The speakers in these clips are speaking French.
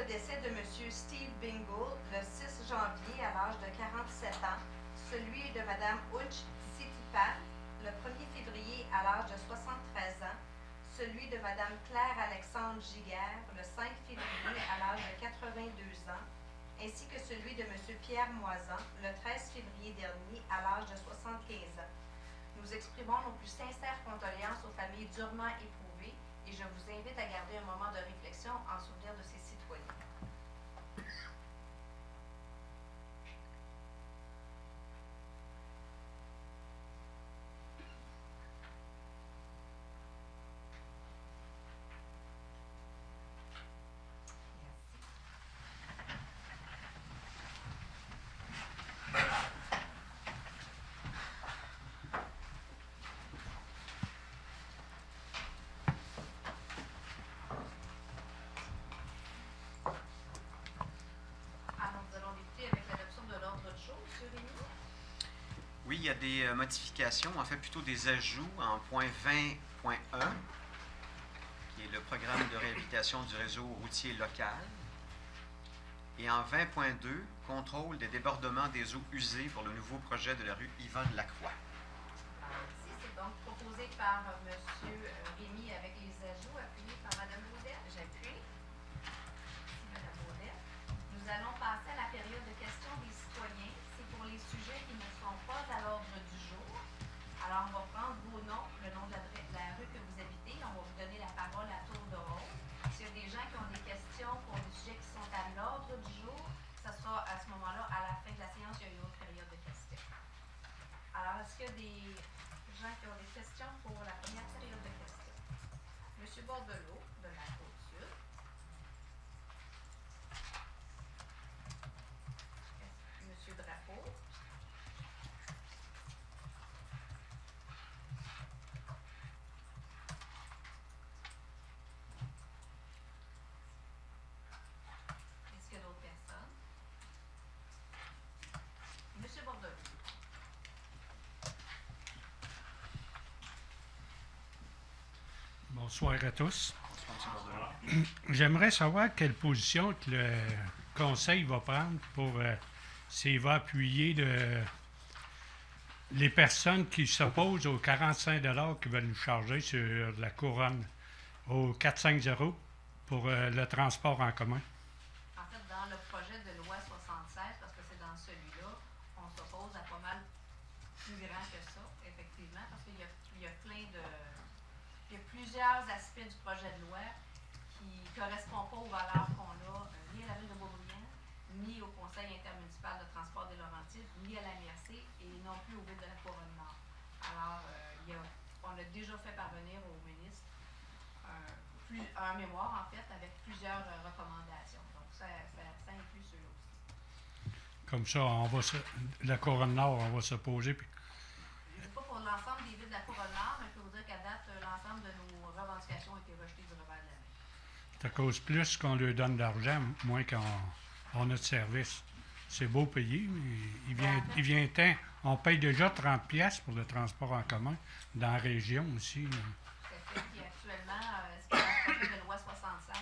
décès de M. Steve Bingle le 6 janvier à l'âge de 47 ans, celui de Mme Unch Sitipan le 1er février à l'âge de 73 ans, celui de Mme Claire Alexandre Giguère le 5 février à l'âge de 82 ans, ainsi que celui de M. Pierre Moisan le 13 février dernier à l'âge de 75 ans. Nous exprimons nos plus sincères condoléances aux familles durement éprouvées et je vous invite à garder un moment de réflexion en souvenir de ces citoyens. Oui, il y a des modifications, en fait plutôt des ajouts en point 20.1, qui est le programme de réhabilitation du réseau routier local, et en 20.2, contrôle des débordements des eaux usées pour le nouveau projet de la rue Yvonne Lacroix. Ici, c'est donc proposé par M. Rémy avec les ajouts appuyés par Mme Baudette. J'appuie. Merci, Mme Baudette. Nous allons passer à la période de questions des citoyens. C'est pour les sujets qui ne sont pas à l'ordre du jour. Alors, on va prendre vos noms, le nom de la rue que vous habitez. On va vous donner la parole à tour de rôle. S'il y a des gens qui ont des questions pour des sujets qui sont à l'ordre du jour, ça sera à ce moment-là, à la fin de la séance, il y a une autre période de questions. Alors, est-ce qu'il y a des gens qui ont des questions pour la première période de questions? M. Bordelot, de la Côte-Sud. M. Drapeau. Est-ce qu'il y a d'autres personnes? M. Bordelot. Bonsoir à tous. Bonsoir, M. Bordelot. J'aimerais savoir quelle position que le Conseil va prendre pour s'il va appuyer les personnes qui s'opposent aux 45 $ qu'ils veulent nous charger sur la couronne, au 450 pour le transport en commun. En fait, dans le projet de loi 76, parce que c'est dans celui-là, on s'oppose à pas mal plus grand que ça, effectivement, parce qu'il y a plein de... Il y a plusieurs aspects du projet de loi qui ne correspondent pas aux valeurs qu'on a, ni à la ville de Beaubriand, ni au Conseil intermunicipal de transport des Laurentides, ni à la MRC, et non plus aux villes de la Couronne-Nord. Alors, on a déjà fait parvenir au ministre un mémoire, en fait, avec plusieurs recommandations. Donc, ça inclut ceux-là aussi. Comme ça, la couronne-nord, on va s'opposer. Puis... Je ne sais pas pour l'ensemble des villes de la Couronne-Nord, mais je peux vous dire qu'à date, l'ensemble de nos revendications ont été rejetées du revers de la main. Ça cause plus qu'on leur donne d'argent, moins qu'on a de service. C'est beau payer, mais il vient temps. On paye déjà 30$ pour le transport en commun dans la région aussi. Tout à fait. Puis actuellement, ce qui est dans le projet de loi 76,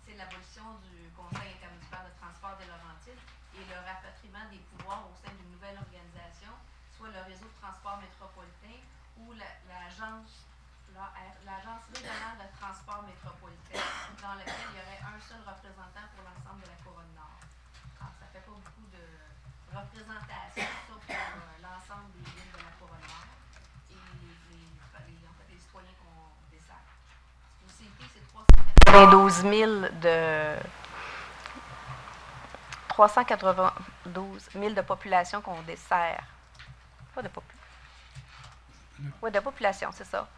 c'est l'abolition du Conseil intermunicipal de transport des Laurentides et le rapatriement des pouvoirs au sein d'une nouvelle organisation, soit le réseau de transport métropolitain ou l'agence régionale de transport métropolitain, dans laquelle il y aurait un seul représentant pour l'ensemble de la Couronne-Nord. Alors, ça ne fait pas beaucoup de représentation, ça, pour l'ensemble des villes de la Couronne-Nord et les citoyens qu'on dessert. Aussi, c'est 392 000 de population qu'on dessert. Pas de population. Oui, de population, c'est ça.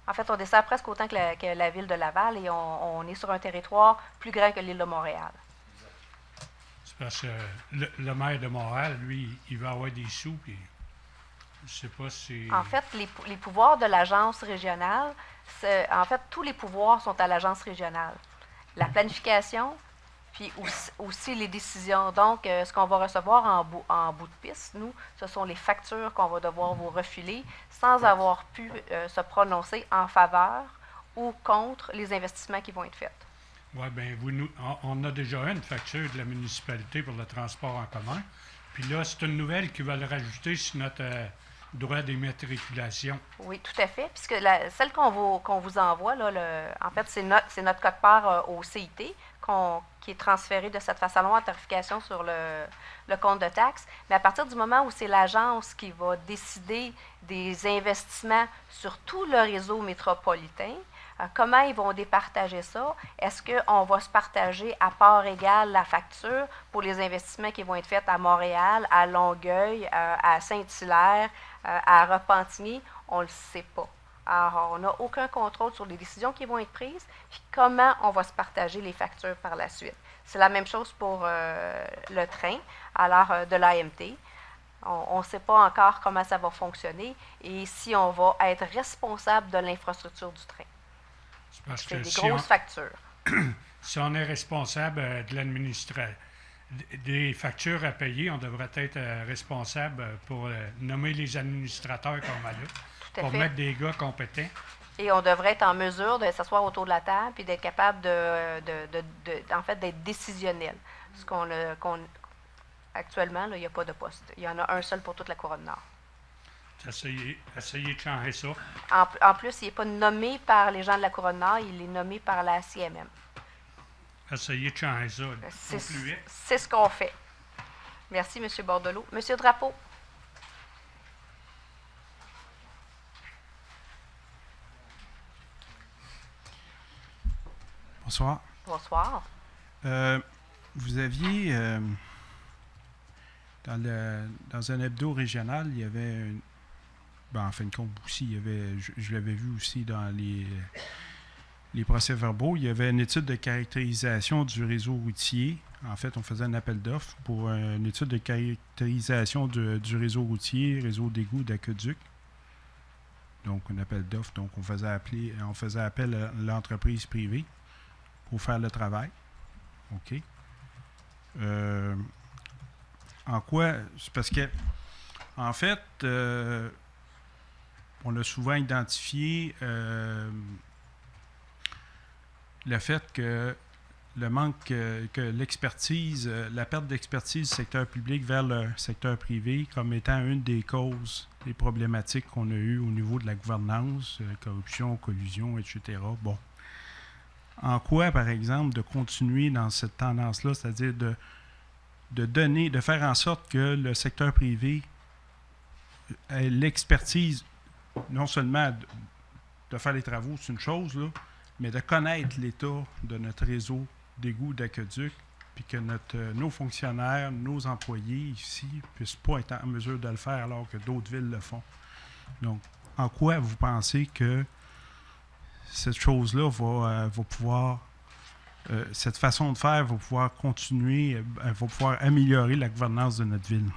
En fait, on dessert presque autant que la ville de Laval et on est sur un territoire plus grand que l'île de Montréal. C'est parce que le maire de Montréal, lui, il va avoir des sous, puis je sais pas si... En fait, les pouvoirs de l'agence régionale, en fait, tous les pouvoirs sont à l'agence régionale. La planification, puis aussi les décisions. Donc, ce qu'on va recevoir en bout de piste, nous, ce sont les factures qu'on va devoir vous refiler sans avoir pu se prononcer en faveur ou contre les investissements qui vont être faits. Oui, bien, on a déjà une facture de la municipalité pour le transport en commun. Puis là, c'est une nouvelle qui va le rajouter sur notre droit d'immatriculation. Oui, tout à fait. Puisque celle qu'on vous envoie, là, en fait, c'est notre code-part au CIT qui est transféré de cette façon-là en tarification sur le compte de taxes. Mais à partir du moment où c'est l'agence qui va décider des investissements sur tout le réseau métropolitain, comment ils vont départager ça? Est-ce qu'on va se partager à part égale la facture pour les investissements qui vont être faits à Montréal, à Longueuil, à Saint-Hilaire, à Repentigny? On ne le sait pas. Alors, on n'a aucun contrôle sur les décisions qui vont être prises, puis comment on va se partager les factures par la suite. C'est la même chose pour le train, alors de l'AMT. On ne sait pas encore comment ça va fonctionner et si on va être responsable de l'infrastructure du train. C'est des grosses factures. Si on est responsable de l'administration, des factures à payer, on devrait être responsable pour nommer les administrateurs qu'on a là, pour mettre des gars compétents. Et on devrait être en mesure de s'asseoir autour de la table et d'être capable en fait, d'être décisionnel. Actuellement, là, il n'y a pas de poste. Il y en a un seul pour toute la Couronne-Nord. Essayez de changer ça. En plus, il n'est pas nommé par les gens de la Couronne-Nord, il est nommé par la CMM. Essayez de changer ça. C'est ce qu'on fait. Merci, M. Bordelot. M. Drapeau. Bonsoir. Bonsoir. Vous aviez, dans un hebdo régional, il y avait, en fin de compte aussi, il y avait, je l'avais vu aussi dans les procès-verbaux, il y avait une étude de caractérisation du réseau routier. En fait, on faisait un appel d'offres pour une étude de caractérisation du réseau routier, réseau d'égouts, d'aqueduc. Donc, un appel d'offres. Donc, on faisait appel à l'entreprise privée pour faire le travail. OK. En quoi? C'est parce que, en fait, on a souvent identifié le fait que le manque, que l'expertise, la perte d'expertise du secteur public vers le secteur privé comme étant une des causes des problématiques qu'on a eues au niveau de la gouvernance, corruption, collusion, etc. Bon. En quoi, par exemple, de continuer dans cette tendance-là, c'est-à-dire de faire en sorte que le secteur privé ait l'expertise, non seulement de faire les travaux, c'est une chose, là, mais de connaître l'état de notre réseau d'égouts, d'aqueduc, puis que nos fonctionnaires, nos employés ici ne puissent pas être en mesure de le faire alors que d'autres villes le font. Donc, en quoi vous pensez que cette chose-là va pouvoir, cette façon de faire va pouvoir continuer, va pouvoir améliorer la gouvernance de notre ville?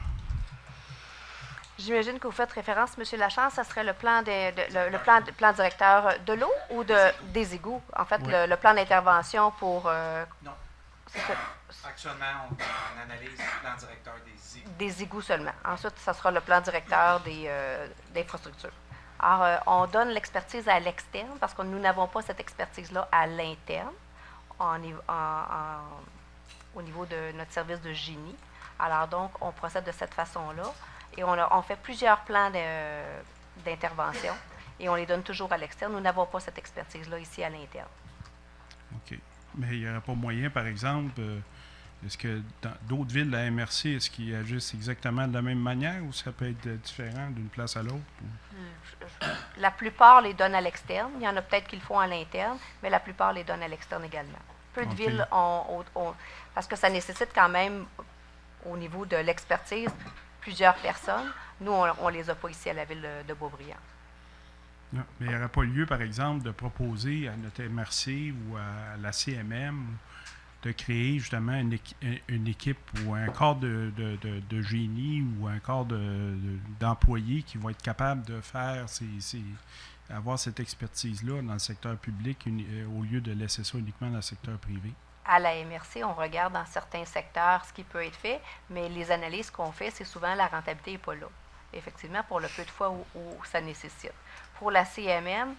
J'imagine que vous faites référence, M. Lachance, ça serait le plan, le plan directeur de l'eau ou des égouts? En fait, oui. le plan d'intervention pour... non. Actuellement, on analyse le plan directeur des égouts. Des égouts seulement. Ensuite, ça sera le plan directeur d'infrastructures. Alors, on donne l'expertise à l'externe parce que nous n'avons pas cette expertise-là à l'interne au niveau de notre service de génie. Alors donc, on procède de cette façon-là et on fait plusieurs plans d'intervention et on les donne toujours à l'externe. Nous n'avons pas cette expertise-là ici à l'interne. OK. Mais il n'y aurait pas moyen, par exemple, est-ce que dans d'autres villes de la MRC, est-ce qu'ils agissent exactement de la même manière ou ça peut être différent d'une place à l'autre? La plupart les donnent à l'externe. Il y en a peut-être qui le font à l'interne, mais la plupart les donnent à l'externe également. Peu de villes parce que ça nécessite quand même, au niveau de l'expertise, plusieurs personnes. Nous, on ne les a pas ici à la ville de Beaubriand. Non, mais il n'y aurait pas lieu, par exemple, de proposer à notre MRC ou à la CMM de créer justement une équipe ou un corps de génie ou un corps d'employés qui vont être capables de faire avoir cette expertise-là dans le secteur public au lieu de laisser ça uniquement dans le secteur privé? À la MRC, on regarde dans certains secteurs ce qui peut être fait, mais les analyses qu'on fait, c'est souvent la rentabilité n'est pas là. Effectivement, pour le peu de fois où ça nécessite. Pour la CMM,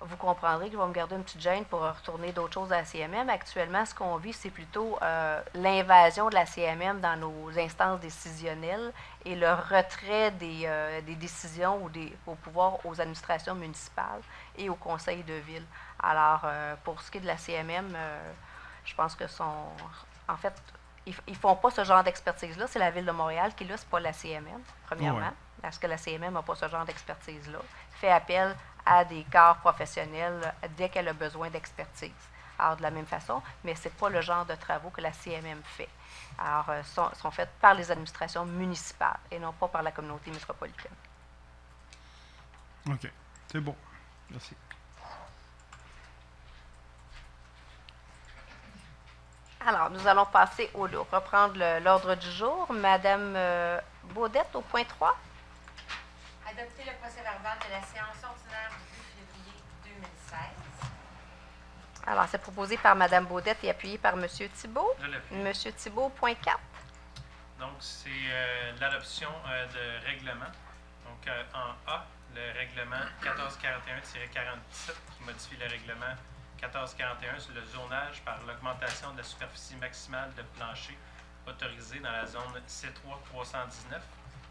vous comprendrez que je vais me garder une petite gêne pour retourner d'autres choses à la CMM. Actuellement, ce qu'on vit, c'est plutôt l'invasion de la CMM dans nos instances décisionnelles et le retrait des décisions ou au pouvoir aux administrations municipales et au conseil de ville. Alors, pour ce qui est de la CMM, je pense que en fait, ils ne font pas ce genre d'expertise-là. C'est la Ville de Montréal qui l'a, ce n'est pas la CMM, premièrement, Ouais. parce que la CMM n'a pas ce genre d'expertise-là. Fait appel à des corps professionnels dès qu'elle a besoin d'expertise. Alors, de la même façon, mais ce n'est pas le genre de travaux que la CMM fait. Alors, sont faits par les administrations municipales et non pas par la communauté métropolitaine. OK. C'est bon. Merci. Alors, nous allons passer reprendre l'ordre du jour. Madame Baudette, au point 3. Adopter le procès-verbal de la séance ordinaire du 2 février 2016. Alors, c'est proposé par Mme Baudette et appuyé par M. Thibault. Je l'appuie. M. Thibault, point 4. Donc, c'est l'adoption de règlement. Donc, en A, le règlement 1441-47 qui modifie le règlement 1441 sur le zonage par l'augmentation de la superficie maximale de plancher autorisée dans la zone C3 319.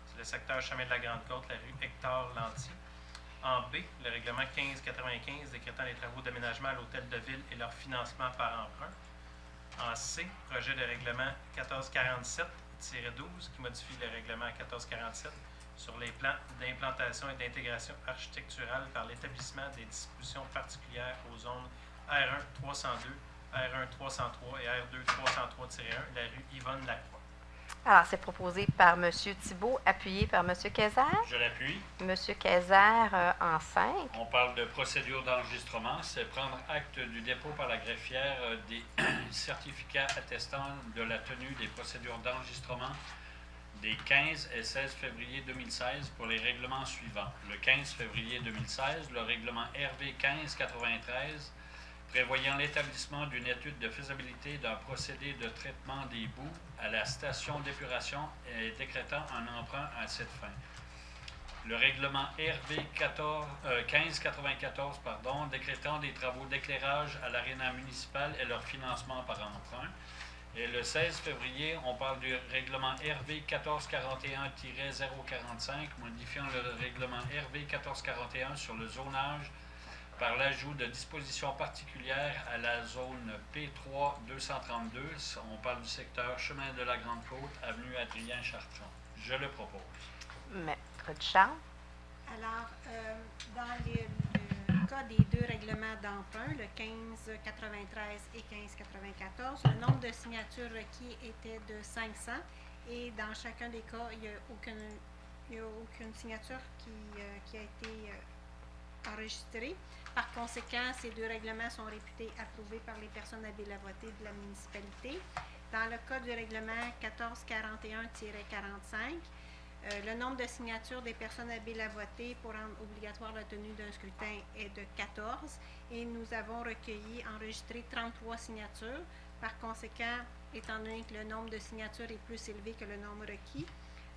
C'est le secteur Chemin de la Grande-Côte, la rue Hector-Lanty. En B, le règlement 1595 décrétant les travaux d'aménagement à l'hôtel de ville et leur financement par emprunt. En C, projet de règlement 1447-12 qui modifie le règlement 1447 sur les plans d'implantation et d'intégration architecturale par l'établissement des dispositions particulières aux zones R1 302, R1 303 et R2 303-1, la rue Yvonne Lacroix. Alors, c'est proposé par M. Thibault, appuyé par M. Kayser. Je l'appuie. M. Kayser, en 5. On parle de procédure d'enregistrement. C'est prendre acte du dépôt par la greffière des certificats attestant de la tenue des procédures d'enregistrement des 15 et 16 février 2016 pour les règlements suivants. Le 15 février 2016, le règlement RV 1593 prévoyant l'établissement d'une étude de faisabilité d'un procédé de traitement des boues à la station d'épuration et décrétant un emprunt à cette fin. Le règlement RV 1594 décrétant des travaux d'éclairage à l'aréna municipale et leur financement par emprunt. Et le 16 février, on parle du règlement RV 1441-045 modifiant le règlement RV 1441 sur le zonage par l'ajout de dispositions particulières à la zone P3 232. On parle du secteur Chemin de la Grande-Côte, avenue Adrien-Chartrand. Je le propose. Maître Ducharme. Alors, dans le cas des deux règlements d'emprunt, le 1593 et 1594, le nombre de signatures requis était de 500 et dans chacun des cas, il n'y a aucune signature qui a été enregistrée. Par conséquent, ces deux règlements sont réputés approuvés par les personnes habiles à voter de la municipalité. Dans le cas du règlement 1441-45, le nombre de signatures des personnes habiles à voter pour rendre obligatoire la tenue d'un scrutin est de 14 et nous avons enregistré 33 signatures. Par conséquent, étant donné que le nombre de signatures est plus élevé que le nombre requis,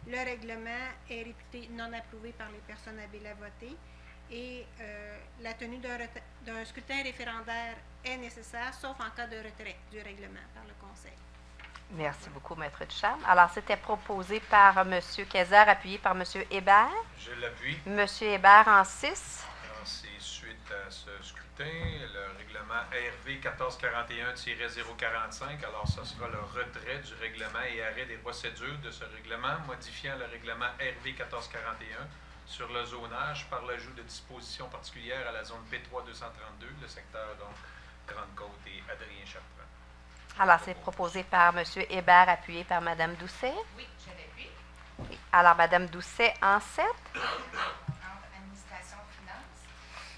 le règlement est réputé non approuvé par les personnes habiles à voter et la tenue d'un scrutin référendaire est nécessaire, sauf en cas de retrait du règlement par le Conseil. Merci beaucoup, Maître Ducharme. Alors, c'était proposé par M. Kayser, appuyé par M. Hébert. Je l'appuie. M. Hébert en 6. Alors, c'est suite à ce scrutin, le règlement RV 1441-045. Alors, ça sera le retrait du règlement et arrêt des procédures de ce règlement, modifiant le règlement RV 1441 sur le zonage par l'ajout de dispositions particulières à la zone P3 232, le secteur donc Grande-Côte et Adrien-Chartrand. Alors, c'est proposé par M. Hébert, appuyé par Mme Doucet. Oui, je l'appuie. Alors, Mme Doucet en 7. Entre administration finances,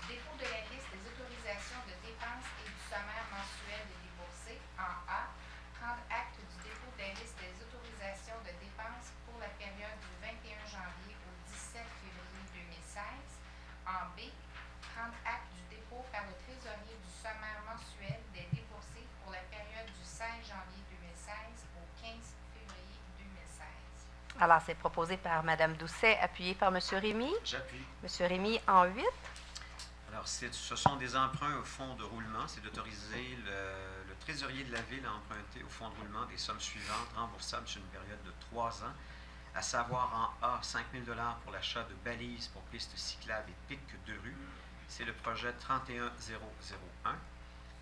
dépôt de la liste des autorisations de dépenses et du sommaire mensuel des déboursés. En A, prendre acte du dépôt de la liste des autorisations de dépenses pour la période du 21 janvier au 17 février 2016. En B, prendre acte du dépôt par le trésorier du sommaire mensuel des déboursés pour la période du 16 janvier 2016 au 15 février 2016. Alors, c'est proposé par Mme Doucet, appuyé par M. Rémy. J'appuie. M. Rémy en 8. Alors, Alors, ce sont des emprunts au fonds de roulement. C'est d'autoriser le trésorier de la Ville à emprunter au fonds de roulement des sommes suivantes, remboursables sur une période de 3 ans, à savoir en A, 5 000 $ pour l'achat de balises pour pistes cyclables et pics de rue. C'est le projet 31001.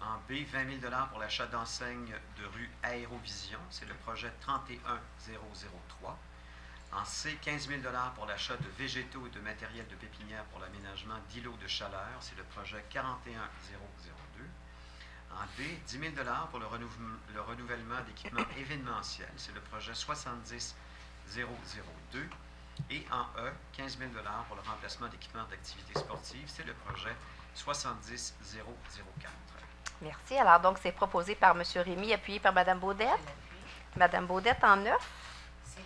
En B, 20 000 $ pour l'achat d'enseignes de rue Aérovision. C'est le projet 31003. En C, 15 000 $ pour l'achat de végétaux et de matériel de pépinière pour l'aménagement d'îlots de chaleur. C'est le projet 41002. En D, 10 000 $ pour le renouvellement d'équipements événementiels. C'est le projet 70002. Et en E, 15 000 $ pour le remplacement d'équipements d'activité sportive. C'est le projet 70004. Merci. Alors, donc, c'est proposé par M. Rémy, appuyé par Mme Baudette. Mme Baudette, en 9. C'est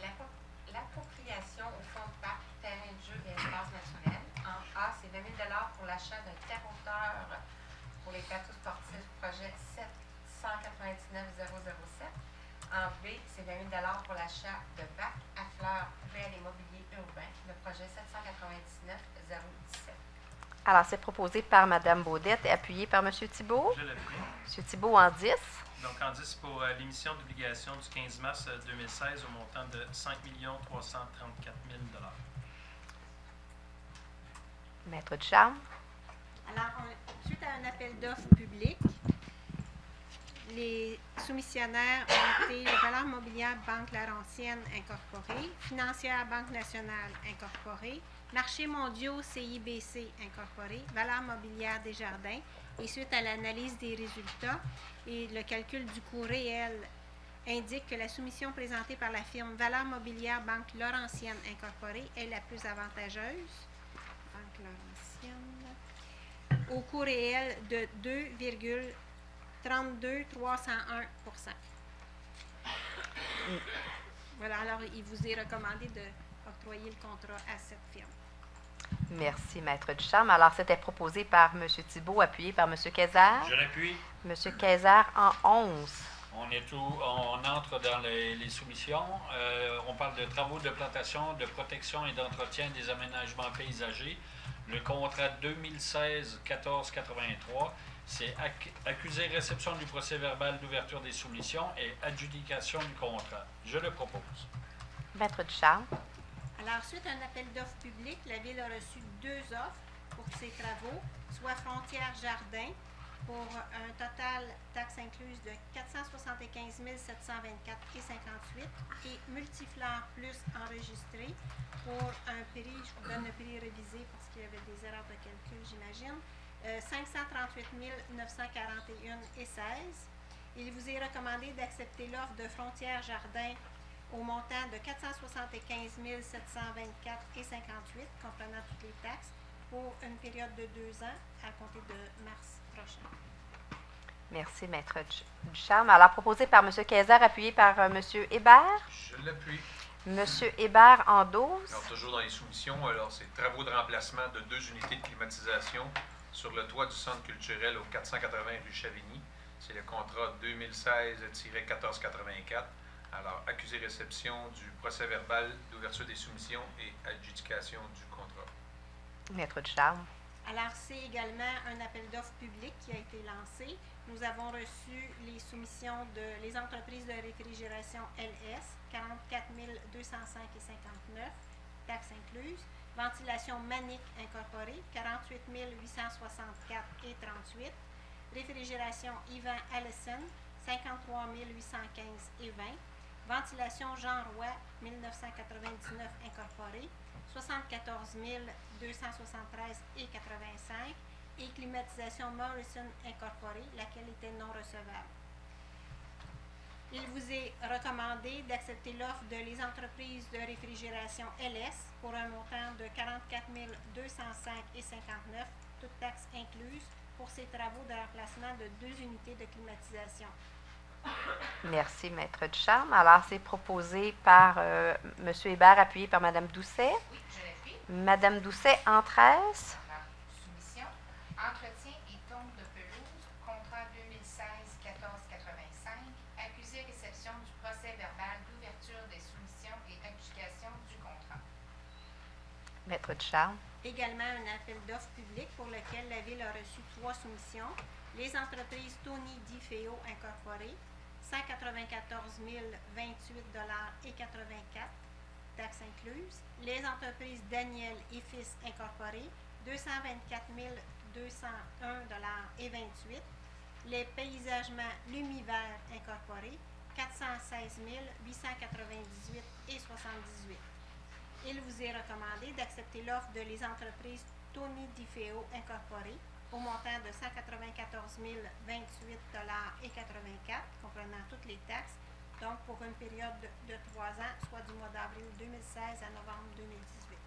l'appropriation au fonds de parc, terrain de jeu et espace naturel. En A, c'est 20 000 $ pour l'achat d'un carotteur pour les plateaux sportifs, projet 799 007. En B, c'est 20 000 $ pour l'achat de bacs à fleurs, poubelles et mobilier urbain, le projet 799 017. Alors, c'est proposé par Mme Baudette et appuyé par M. Thibault. Je l'appuie. M. Thibault, en 10. Donc, en 10 pour l'émission d'obligation du 15 mars 2016 au montant de 5 334 000 $. Maître Ducharme. Alors, suite à un appel d'offres public, les soumissionnaires ont été Valeurs mobilières Banque Laurentienne Incorporée, Financière Banque Nationale Incorporée, Marchés mondiaux CIBC Incorporé, Valeurs mobilières Desjardins, et suite à l'analyse des résultats et le calcul du coût réel indique que la soumission présentée par la firme Valeurs mobilières Banque Laurentienne Incorporée est la plus avantageuse. Banque Laurentienne. Au coût réel de 2,32301 %. Voilà, alors il vous est recommandé d'octroyer le contrat à cette firme. Merci, Maître Ducharme. Alors, c'était proposé par M. Thibault, appuyé par M. Quezard. Je l'appuie. M. Quezard, en 11. On entre dans les soumissions. On parle de travaux de plantation, de protection et d'entretien des aménagements paysagers. Le contrat 2016-1483, c'est accusé réception du procès-verbal d'ouverture des soumissions et adjudication du contrat. Je le propose. Maître Ducharme. Alors, suite à un appel d'offres public, la Ville a reçu 2 offres pour ses travaux, soit Frontière Jardin pour un total taxes incluses de 475 724 et 58 et Multiflore Plus enregistré pour un prix, je vous donne le prix révisé parce qu'il y avait des erreurs de calcul, j'imagine, 538 941 et 16. Il vous est recommandé d'accepter l'offre de Frontière Jardin au montant de 475 724 et 58, comprenant toutes les taxes, pour une période de 2 ans à compter de mars prochain. Merci, Maître Ducharme. Alors, proposé par M. Quezard, appuyé par M. Hébert. Je l'appuie. M. Hébert, en 12. Alors, toujours dans les soumissions, alors c'est travaux de remplacement de 2 unités de climatisation sur le toit du centre culturel au 480 rue Chavigny. C'est le contrat 2016-1484. Alors, accusé réception du procès-verbal d'ouverture des soumissions et adjudication du contrat. Maître Ducharme. Alors, c'est également un appel d'offres public qui a été lancé. Nous avons reçu les soumissions les entreprises de réfrigération LS, 44 205 et 59, taxes incluses. Ventilation Manic Incorporée, 48 864 et 38. Réfrigération Yvan Allison, 53 815 et 20. Ventilation Jean Roy, 1999 Incorporée, 74 273 et 85. Et climatisation Morrison Incorporée, laquelle était non recevable. Il vous est recommandé d'accepter l'offre de les entreprises de réfrigération LS pour un montant de 44 205 et 59, toutes taxes incluses, pour ces travaux de remplacement de 2 unités de climatisation. Merci, Maître Ducharme. Alors, c'est proposé par M. Hébert, appuyé par Mme Doucet. Oui, je l'appuie. Mme Doucet, en 13. Soumission. Entretien et tonte de pelouse, contrat 2016-1485, accusé réception du procès-verbal d'ouverture des soumissions et adjudication du contrat. Maître Ducharme. également un appel d'offres public pour lequel la Ville a reçu 3 soumissions. Les entreprises Tony DiFeo Incorporé, 194 028,84 taxes incluses. Les entreprises Daniel et Fils Incorporé, 224 201,28 Les paysagements Lumivert Incorporé, 416 898,78 Il vous est recommandé d'accepter l'offre de les entreprises Tony DiFeo Incorporé au montant de 194 028,84 comprenant toutes les taxes, donc pour une période de 3 ans, soit du mois d'avril 2016 à novembre 2018.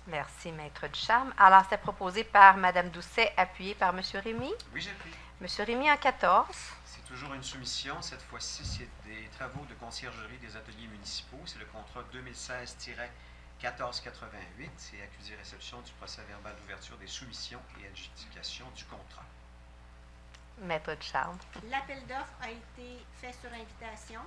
Merci, Maître Ducharme. Alors, c'est proposé par Mme Doucet, appuyé par M. Rémy. Oui, j'appuie. M. Rémy en 14. C'est toujours une soumission. Cette fois-ci, c'est des travaux de conciergerie des ateliers municipaux. C'est le contrat 2016-1488. C'est accusé-réception du procès-verbal d'ouverture des soumissions et adjudication du contrat. Maître Ducharme. L'appel d'offres a été fait sur invitation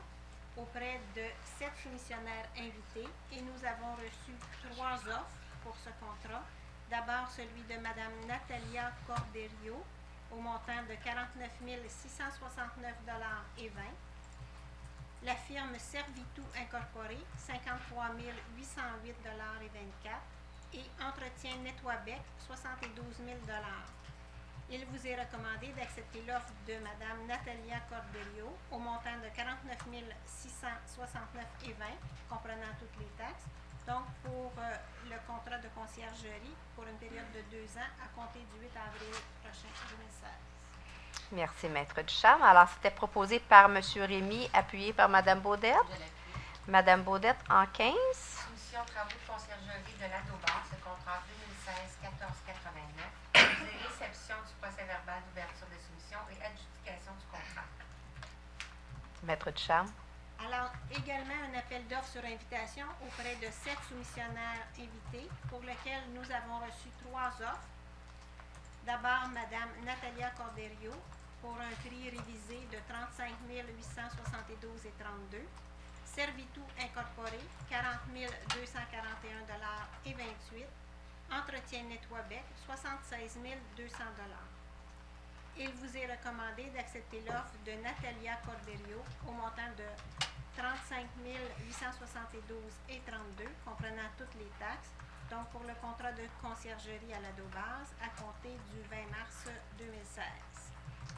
auprès de 7 soumissionnaires invités et nous avons reçu 3 offres pour ce contrat. D'abord, celui de Mme Natalia Corderio au montant de 49 669,20 La firme Servitou Incorporé, 53 808,24 et Entretien Nettoibec, 72 000 Il vous est recommandé d'accepter l'offre de Mme Natalia Corderio au montant de 49 669,20 comprenant toutes les taxes. Donc, pour le contrat de conciergerie pour une période de 2 ans à compter du 8 avril prochain 2016. Merci, Maître Ducharme. Alors, c'était proposé par M. Rémy, appuyé par Mme Baudette. Je l'appuie. Mme Baudette en 15. Soumission travaux de conciergerie de l'Adobar, ce contrat 2016-1489. Accusé réception du procès-verbal d'ouverture des soumissions et adjudication du contrat. Maître Ducharme. Alors, également un appel d'offres sur invitation auprès de 7 soumissionnaires invités pour lequel nous avons reçu 3 offres. D'abord, Mme Natalia Corderio pour un prix révisé de 35 872,32 Servitou Incorporé, 40 241,28 Entretien Nettoibec, 76 200 Il vous est recommandé d'accepter l'offre de Natalia Corderio au montant de 35 872,32 comprenant toutes les taxes, donc pour le contrat de conciergerie à l'Adobase à compter du 20 mars 2016.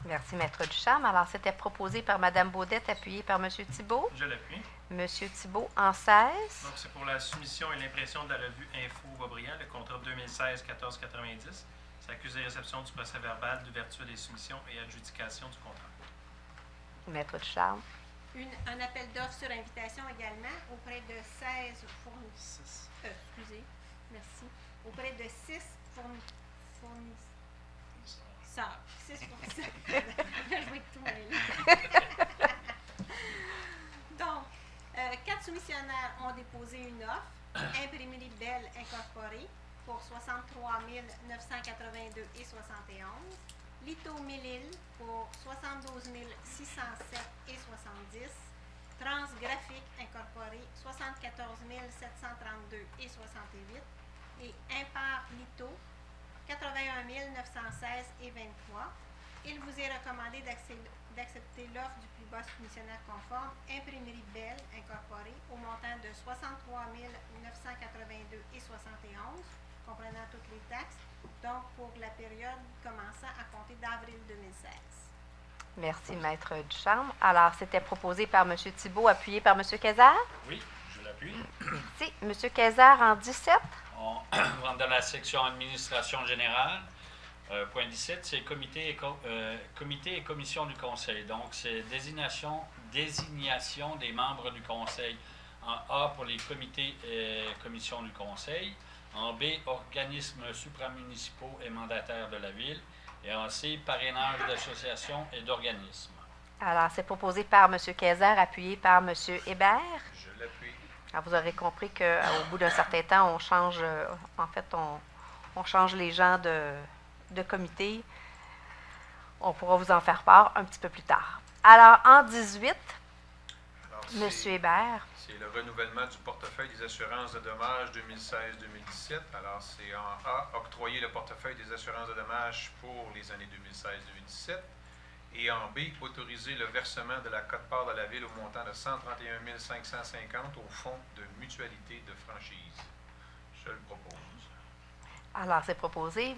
Merci, Maître Ducharme. Alors, c'était proposé par Mme Baudette, appuyé par M. Thibault. Je l'appuie. M. Thibault en 16. Donc, c'est pour la soumission et l'impression de la revue Info Boisbriand, le contrat 2016-1490. C'est accusé-réception du procès-verbal d'ouverture des soumissions et adjudication du contrat. Maître Ducharme. Un appel d'offres sur invitation également auprès de 16 fournisseurs. Merci. Auprès de 6 fournisseurs. 6 fournisseurs. Je vais tout mêler. Donc, 4 soumissionnaires ont déposé une offre. Imprimerie Belle Incorporée pour 63 982,71 Lito Mélile pour 72 607,70 Transgraphique Incorporé 74 732,68 et Impar Lito 81 916,23 Il vous est recommandé d'accepter l'offre du plus bas soumissionnaire conforme Imprimerie Belle Incorporée au montant de 63 982,71 comprenant toutes les taxes, donc pour la période commençant à compter d'avril 2016. Merci, Maître Ducharme. Alors, c'était proposé par M. Thibault, appuyé par M. Quezard. Oui, je l'appuie. Merci. M. Quezard en 17. On rentre dans la section administration générale. Point 17, c'est comité et commission du conseil. Donc, c'est désignation des membres du conseil. En A, pour les comités et commissions du conseil. En B, organismes supramunicipaux et mandataires de la Ville. Et en C, parrainage d'associations et d'organismes. Alors, c'est proposé par M. Quezard, appuyé par M. Hébert. Je l'appuie. Alors, vous aurez compris qu'au bout d'un certain temps, on change, on change les gens de comité. On pourra vous en faire part un petit peu plus tard. Alors, en 18. Alors, Monsieur Hébert. C'est le renouvellement du portefeuille des assurances de dommages 2016-2017. Alors, c'est en A, octroyer le portefeuille des assurances de dommages pour les années 2016-2017. Et en B, autoriser le versement de la quote-part de la Ville au montant de 131 550 au fonds de mutualité de franchise. Je le propose. Alors, c'est proposé.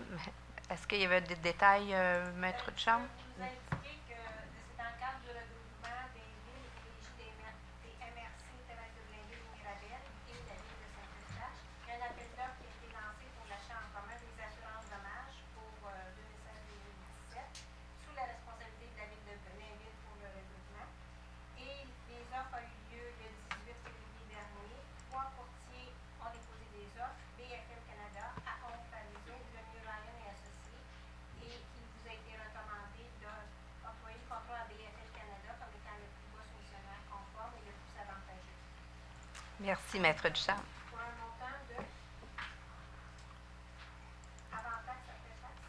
Est-ce qu'il y avait des détails, maître de chambre? Vous indiquez que c'est dans le cadre du regroupement des villes régies des MRC, Thérèse de Blainville et Mirabel et la ville de Saint-Eustache. Il y a un appel d'offres qui a été lancé pour l'achat en commun des assurances dommages pour 2016-2017 sous la responsabilité de la ville de Blainville pour le regroupement. Et les offres ont eu lieu le 18 février dernier. 3 courtiers ont déposé des offres. BFM Canada, Aon Parizeau, Lemieux Ryan et Associés. Et il vous a été recommandé d'employer le contrat à BFM Canada comme étant le plus bas soumissionnaire conforme et le plus avantageux. Merci, maître de chambre. Pour un montant de avantage, ça fait face.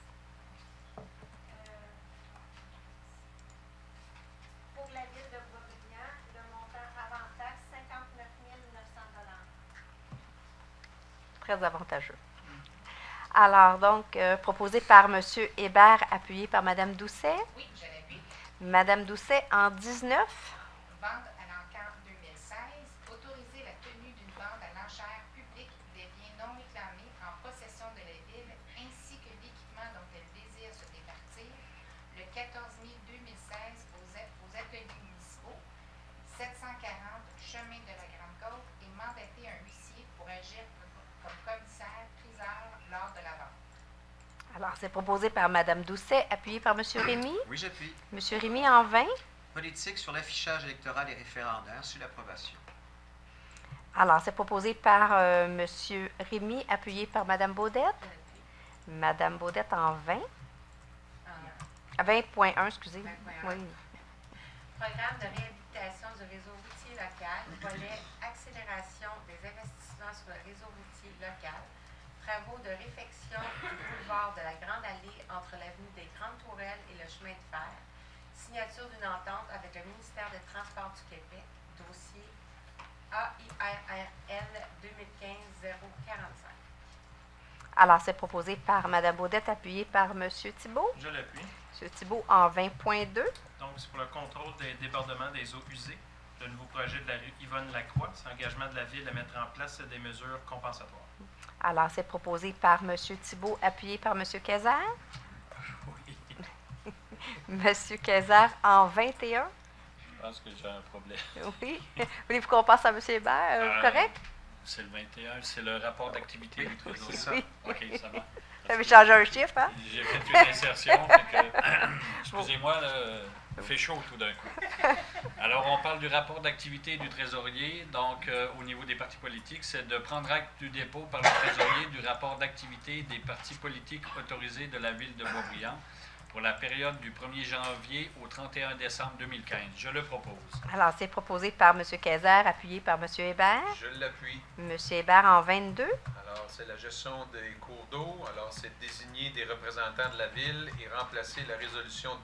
Pour la ville de Boisbriand, le montant avantage, 59 900 $. Très avantageux. Alors, donc, proposé par M. Hébert, appuyé par Mme Doucet. Oui, je l'appuie. Mme Doucet, en 19. Vente à l'encarts 2016. Autoriser la tenue d'une vente à l'enchère publique des biens non réclamés en possession de la Ville ainsi que l'équipement dont elle désire se départir le 14 mai 2016 aux ateliers municipaux, 740 chemin de la Grande-Côte et mandater un huissier pour agir comme commissaire-priseur lors de la vente. Alors, c'est proposé par Mme Doucet, appuyé par M. Rémy. Oui, j'appuie. M. Rémy, en 20. Politique sur l'affichage électoral et référendaire sur l'approbation. Alors, c'est proposé par M. Rémy, appuyé par Mme Baudette. Mme Baudette, en 20. 20.1, excusez. 20.1. Oui. Programme de réhabilitation du réseau routier local, volet accélération des investissements sur le réseau routier local, travaux de réfection du boulevard de la Grande Allée entre l'avenue des Grandes Tourelles et le chemin de fer, signature d'une entente avec le ministère des Transports du Québec, dossier AIRL 2015-045. Alors, c'est proposé par Mme Baudette, appuyé par M. Thibault. Je l'appuie. M. Thibault, en 20.2. Donc, c'est pour le contrôle des débordements des eaux usées. Le nouveau projet de la rue Yvonne Lacroix, c'est l'engagement de la Ville à mettre en place des mesures compensatoires. Alors, c'est proposé par M. Thibault, appuyé par M. Kayser. Oui, M. Kayser, en 21. je pense que j'ai un problème. Oui. Voulez-vous qu'on passe à M. Hébert? Correct? C'est le 21, c'est le rapport d'activité du trésorier. C'est ça. Oui. OK, ça va. Vous avez changé un chiffre, hein? J'ai fait une insertion, fait que, excusez-moi, là, il fait chaud tout d'un coup. Alors, on parle du rapport d'activité du trésorier. Donc, au niveau des partis politiques, c'est de prendre acte du dépôt par le trésorier du rapport d'activité des partis politiques autorisés de la Ville de Boisbriand pour la période du 1er janvier au 31 décembre 2015. Je le propose. Alors, c'est proposé par M. Kayser, appuyé par M. Hébert. Je l'appuie. M. Hébert, en 22. Alors, c'est la gestion des cours d'eau. Alors, c'est désigner des représentants de la Ville et remplacer la résolution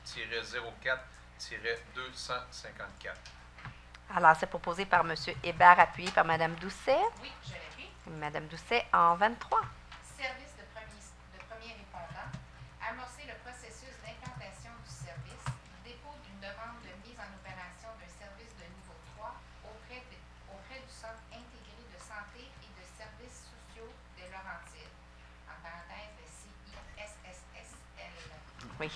2008-04-254. Alors, c'est proposé par M. Hébert, appuyé par Mme Doucet. Oui, je l'appuie. Mme Doucet, en 23. Service de premier répondant. Amorcer le processus d'implantation du service. Dépôt d'une demande de mise en opération d'un service de niveau 3 auprès du Centre intégré de santé et de services sociaux de Laurentides. En parenthèse, le CISSSL. Oui.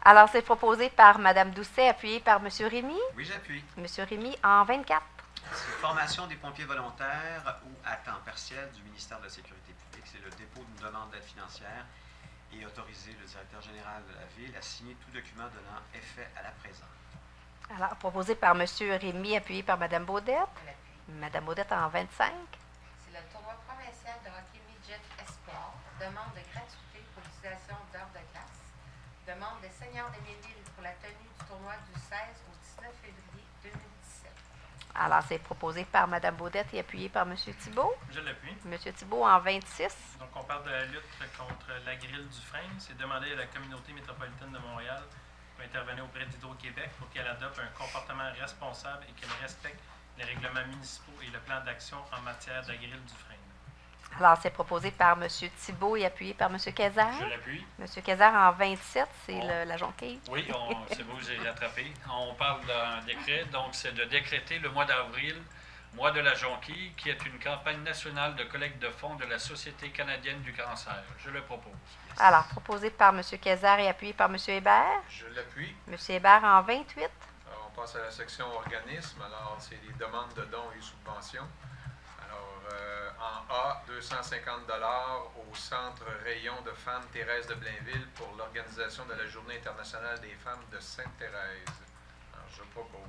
Alors, c'est proposé par Mme Doucet, appuyé par M. Rémy. Oui, j'appuie. M. Rémy, en 24. C'est formation des pompiers volontaires ou à temps partiel du ministère de la Sécurité publique. C'est le dépôt d'une demande d'aide financière et autoriser le directeur général de la Ville à signer tout document donnant effet à la présente. Alors, proposé par M. Rémy, appuyé par Mme Baudette. Je l'appuie. Mme Baudette, en 25. C'est le tournoi provincial de hockey midget Espoir. Demande de gratuité pour l'utilisation d'heures de glace. Demande des seniors d'Émile pour la tenue du tournoi du 16 au 19 février 2017. Alors, c'est proposé par Mme Baudette et appuyé par M. Thibault. Je l'appuie. M. Thibault, en 26. Donc, on parle de la lutte contre la grille du frein. C'est demander à la communauté métropolitaine de Montréal pour intervenir auprès d'Hydro-Québec pour qu'elle adopte un comportement responsable et qu'elle respecte les règlements municipaux et le plan d'action en matière d'Agril-Dufresne. Alors, c'est proposé par M. Thibault et appuyé par M. Kayser. Je l'appuie. M. Kayser, en 27, c'est Bon. la jonquille. Oui, c'est beau, j'ai rattrapé. On parle d'un décret, donc c'est de décréter le mois d'avril, mois de la jonquille, qui est une campagne nationale de collecte de fonds de la Société canadienne du cancer. Je le propose. Alors, proposé par M. Kayser et appuyé par M. Hébert. Je l'appuie. M. Hébert, en 28. Alors, on passe à la section organisme. Alors, c'est les demandes de dons et subventions. Alors, en A, 250 $ au Centre Rayon de femmes Thérèse de Blainville pour l'organisation de la Journée internationale des femmes de Sainte-Thérèse. Alors, je propose.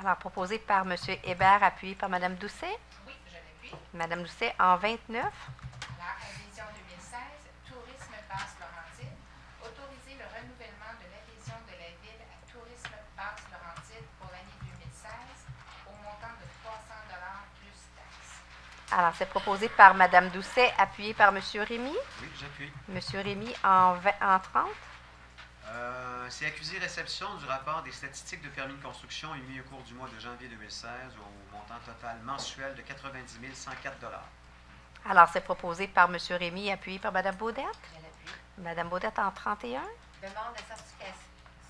Alors, proposé par M. Hébert, appuyé par Mme Doucet. Oui, je l'appuie. Mme Doucet, en 29. La adhésion 2016, Tourisme Basse-Laurentide. Autoriser le renouvellement de l'adhésion de la ville à Tourisme Basse-Laurentide pour l'année 2016 au montant de 300 $ plus taxes. Alors, c'est proposé par Mme Doucet, appuyé par M. Rémy. Oui, j'appuie. M. Rémy, en 30. C'est accusé réception du rapport des statistiques de permis de construction émis au cours du mois de janvier 2016 au montant total mensuel de 90 104 $. Alors, c'est proposé par M. Rémy, appuyé par Mme Baudette. Je l'appuie. Mme Baudette, en 31. Demande de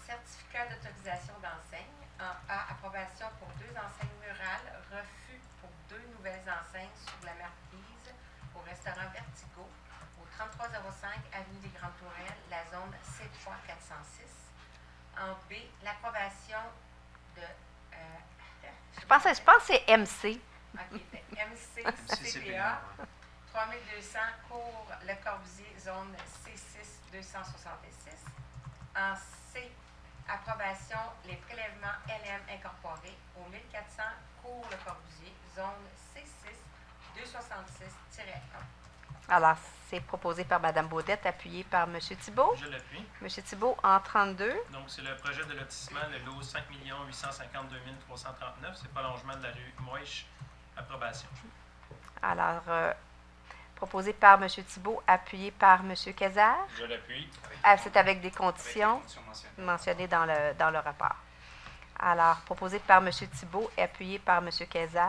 certificat d'autorisation d'enseigne. En A, approbation pour 2 enseignes murales. Refus pour 2 nouvelles enseignes sur la marquise au restaurant Vertigo au 3305 avenue des Grandes Tourelles, la zone C3 406. En B, l'approbation de... Je pense que c'est MC. OK, MC MCCPA, CPA, 3200 cours Le Corbusier, zone C6 266. En C, approbation les prélèvements LM incorporés au 1400 cours Le Corbusier, zone C6 266-1. Alors, c'est proposé par Mme Baudette, appuyé par M. Thibault. Je l'appuie. M. Thibault, en 32. Donc, c'est le projet de lotissement, le lot 5 852 339. C'est prolongement de la rue Moïche. Approbation. Alors, proposé par M. Thibault, appuyé par M. Kayser. Je l'appuie. C'est avec des conditions mentionnées dans le rapport. Alors, proposé par M. Thibault et appuyé par M. Kayser.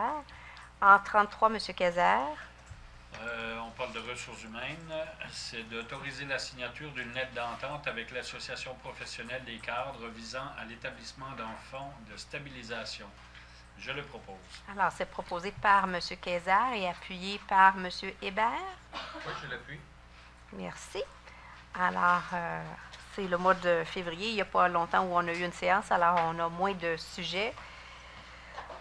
En 33, M. Kayser. On parle de ressources humaines. C'est d'autoriser la signature d'une lettre d'entente avec l'Association professionnelle des cadres visant à l'établissement d'un fonds de stabilisation. Je le propose. Alors, c'est proposé par M. Kayser et appuyé par M. Hébert. Oui, je l'appuie. Merci. Alors, c'est le mois de février. Il n'y a pas longtemps où on a eu une séance, alors on a moins de sujets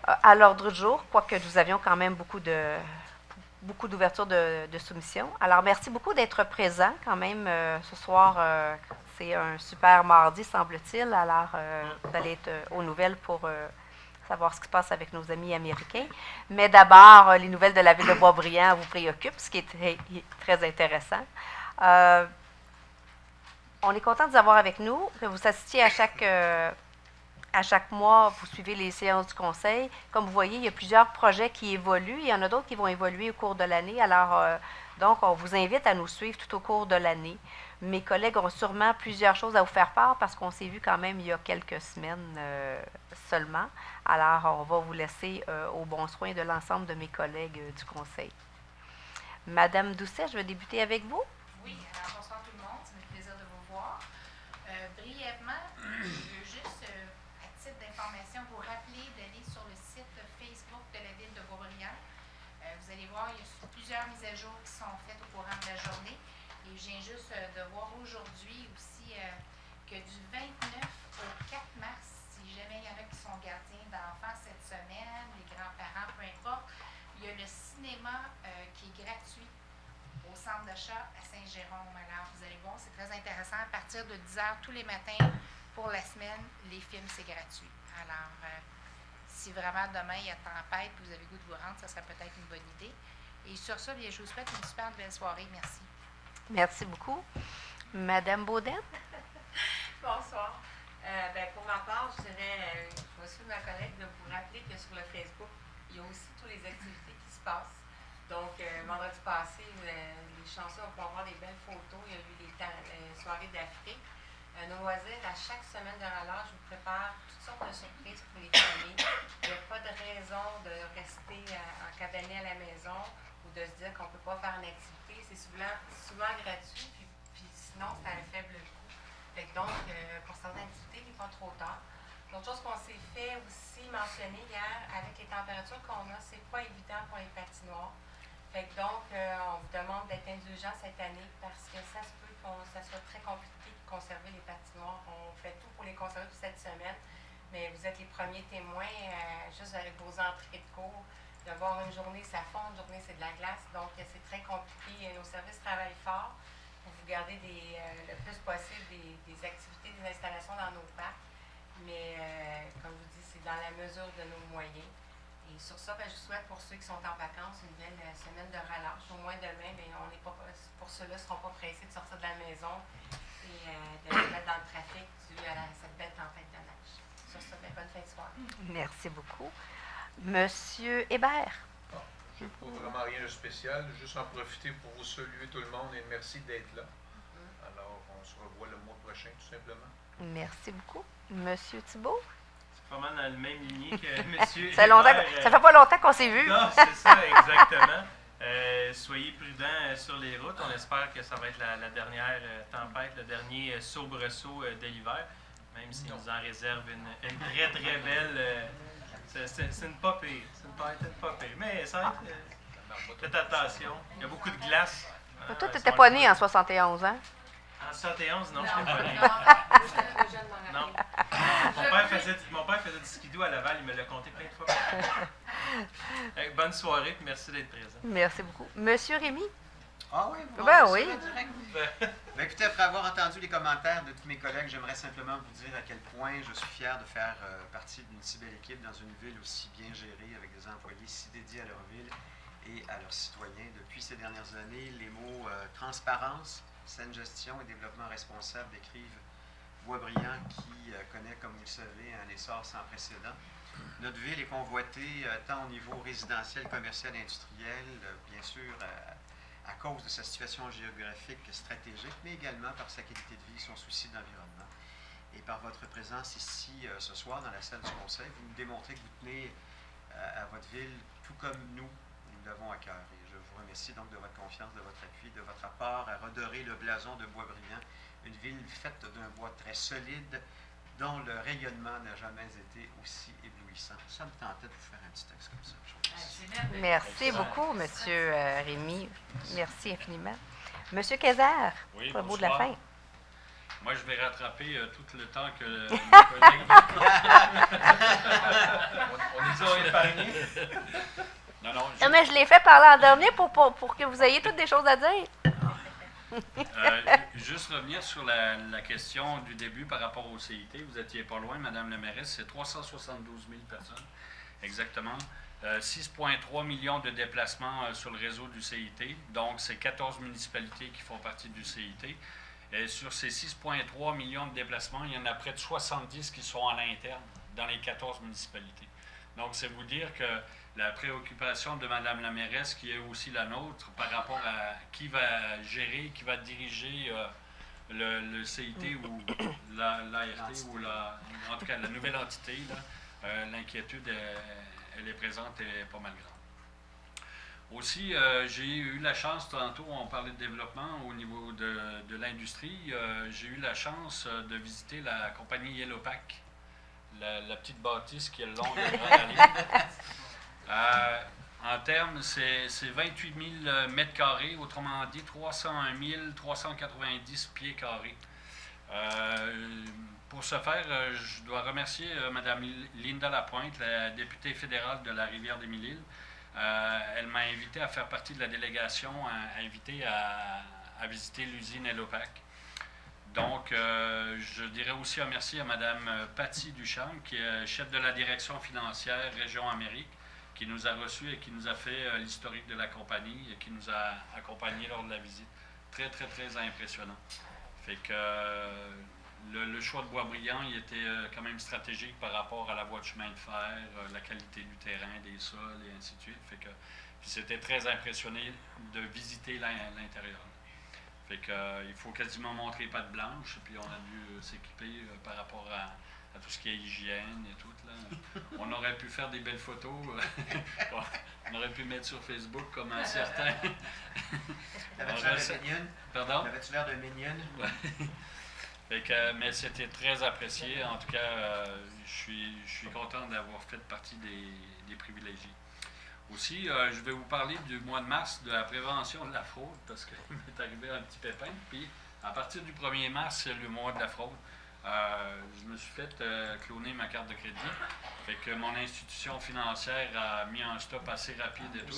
à l'ordre du jour, quoique nous avions quand même beaucoup d'ouverture de soumission. Alors, merci beaucoup d'être présents quand même ce soir. C'est un super mardi, semble-t-il. Alors, vous allez être aux nouvelles pour savoir ce qui se passe avec nos amis américains. Mais d'abord, les nouvelles de la ville de Boisbriand vous préoccupent, ce qui est très intéressant. On est content de vous avoir avec nous, que vous assistiez à chaque mois, vous suivez les séances du conseil. Comme vous voyez, il y a plusieurs projets qui évoluent. Il y en a d'autres qui vont évoluer au cours de l'année. Alors, donc, on vous invite à nous suivre tout au cours de l'année. Mes collègues ont sûrement plusieurs choses à vous faire part parce qu'on s'est vu quand même il y a quelques semaines seulement. Alors, on va vous laisser au bon soin de l'ensemble de mes collègues du conseil. Madame Doucet, je vais débuter avec vous. Oui, alors bonsoir tout le monde, c'est un plaisir de vous voir. Brièvement, je veux juste, à titre d'information, vous rappeler d'aller sur le site Facebook de la ville de Boisbriand. Vous allez voir, il y a plusieurs mises à jour qui sont faites au courant de la journée. Et je viens juste de voir aujourd'hui aussi que du 29 au 4 mars, si jamais il y en a qui sont gardiens d'enfants cette semaine, les grands-parents, peu importe, il y a le cinéma qui est gratuit au centre d'achat à Saint-Jérôme. Alors, vous allez voir, c'est très intéressant. À partir de 10h tous les matins, pour la semaine, les films, c'est gratuit. Alors, si vraiment demain, il y a tempête et vous avez le goût de vous rendre, ça serait peut-être une bonne idée. Et sur ça, bien, je vous souhaite une super belle soirée. Merci. Merci beaucoup. Madame Baudette? Bonsoir. Pour ma part, je vais suivre ma collègue de vous rappeler que sur le Facebook, il y a aussi toutes les activités qui se passent. Donc, vendredi passé, les chansons vont pouvoir avoir des belles photos. Il y a eu des soirées d'Afrique. Nos loisirs, à chaque semaine de relâche, je vous prépare toutes sortes de surprises pour les familles. Il n'y a pas de raison de rester cabané à la maison ou de se dire qu'on ne peut pas faire une activité. C'est souvent gratuit, puis sinon, c'est à un faible coût. Fait que donc, pour certaines activités, il n'est pas trop tard. L'autre chose qu'on s'est fait aussi mentionner hier, avec les températures qu'on a, c'est pas évident pour les patinoires. Fait que donc, on vous demande d'être indulgent cette année parce que ça se peut que ça soit très compliqué de conserver les patinoires. On fait tout pour les conserver toute cette semaine, mais vous êtes les premiers témoins, juste avec vos entrées de cours, de voir une journée ça fond, une journée c'est de la glace, donc c'est très compliqué. Nos services travaillent fort pour vous garder le plus possible des activités, des installations dans nos parcs, mais comme je vous dis, c'est dans la mesure de nos moyens. Et sur ça, je vous souhaite pour ceux qui sont en vacances une belle semaine de relâche. Au moins demain, mais on n'est pas pour ceux-là ne seront pas pressés de sortir de la maison et de se mettre dans le trafic dû à cette belle tempête de neige. Sur ça, bonne fin de soirée. Merci beaucoup. Monsieur Hébert. Je n'ai pas vraiment rien de spécial, juste en profiter pour vous saluer tout le monde et merci d'être là. Alors, on se revoit le mois prochain, tout simplement. Merci beaucoup. Monsieur Thibault. Pas mal dans le même lignée que M. Ça fait pas longtemps qu'on s'est vu. Non, c'est ça, exactement. Soyez prudents sur les routes. On espère que ça va être la dernière tempête, le dernier soubresaut de l'hiver, même s'il nous en réserve une très, très belle... c'est une pas pire. C'est une pas pire. Mais ça va être... faites attention. Il y a beaucoup de glace. Toi, tu n'étais pas né en 71, hein? En 71, non, je ne l'ai pas né. Non. Mon père faisait du skidoo à Laval, il me l'a compté plein de fois. Bonne soirée, puis merci d'être présent. Merci beaucoup. Monsieur Rémy? Ah oui, oui. Écoutez, après avoir entendu les commentaires de tous mes collègues, j'aimerais simplement vous dire à quel point je suis fier de faire partie d'une si belle équipe dans une ville aussi bien gérée, avec des employés si dédiés à leur ville et à leurs citoyens. Depuis ces dernières années, les mots transparence, saine gestion et développement responsable décrivent Boisbriand qui connaît, comme vous le savez, un essor sans précédent. Notre ville est convoitée tant au niveau résidentiel, commercial, industriel, bien sûr à cause de sa situation géographique stratégique, mais également par sa qualité de vie, son souci de l'environnement. Et par votre présence ici ce soir dans la salle du Conseil, vous nous démontrez que vous tenez à votre ville tout comme nous l'avons à cœur. Et je vous remercie donc de votre confiance, de votre appui, de votre apport à redorer le blason de Boisbriand, une ville faite d'un bois très solide, dont le rayonnement n'a jamais été aussi éblouissant. Ça me tentait de vous faire un petit texte comme ça. Merci beaucoup, Monsieur Rémy. Merci infiniment. Monsieur Kézard, oui, pour le mot de la fin. Moi, je vais rattraper tout le temps que mes collègues... on les a épargnés. Non, mais je l'ai fait parler en dernier pour que vous ayez toutes des choses à dire. Juste revenir sur la question du début par rapport au CIT. Vous étiez pas loin, Mme la mairesse, c'est 372 000 personnes, exactement. 6,3 millions de déplacements sur le réseau du CIT. Donc, c'est 14 municipalités qui font partie du CIT. Et sur ces 6,3 millions de déplacements, il y en a près de 70 qui sont à l'interne, dans les 14 municipalités. Donc, c'est vous dire que la préoccupation de Mme la mairesse, qui est aussi la nôtre, par rapport à qui va gérer, qui va diriger le CIT ou l'ART, ou en tout cas la nouvelle entité, l'inquiétude, elle est présente et pas mal grande. Aussi, j'ai eu la chance, tantôt on parlait de développement au niveau de l'industrie, j'ai eu la chance de visiter la compagnie Yellow Pack, la petite bâtisse qui est le long de la grande allée. En termes, c'est 28 000 mètres carrés, autrement dit 301 390 pieds carrés. Pour ce faire, je dois remercier Mme Linda Lapointe, la députée fédérale de la Rivière-des-Mille-Îles. Elle m'a invité à faire partie de la délégation invitée à visiter l'usine Elopac. Donc, je dirais aussi un merci à Mme Patty Duchamp, qui est chef de la direction financière Région Amérique, qui nous a reçus et qui nous a fait l'historique de la compagnie et qui nous a accompagnés lors de la visite. Très, très, très impressionnant. Fait que le choix de Boisbriand, il était quand même stratégique par rapport à la voie de chemin de fer, la qualité du terrain, des sols et ainsi de suite. Fait que puis c'était très impressionné de visiter l'intérieur. Fait que, il faut quasiment montrer patte blanche, puis on a dû s'équiper par rapport à tout ce qui est hygiène et tout. Là. On aurait pu faire des belles photos. On aurait pu mettre sur Facebook comme un certain. L'avais-tu l'air de mignonne? Pardon? L'avais-tu l'air de mignonne? Fait que, mais c'était très apprécié. En tout cas, je suis content d'avoir fait partie des privilégiés. Aussi, je vais vous parler du mois de mars de la prévention de la fraude, parce qu'il m'est arrivé un petit pépin. Puis, à partir du 1er mars, c'est le mois de la fraude. Je me suis fait cloner ma carte de crédit. Fait que mon institution financière a mis un stop assez rapide et tout.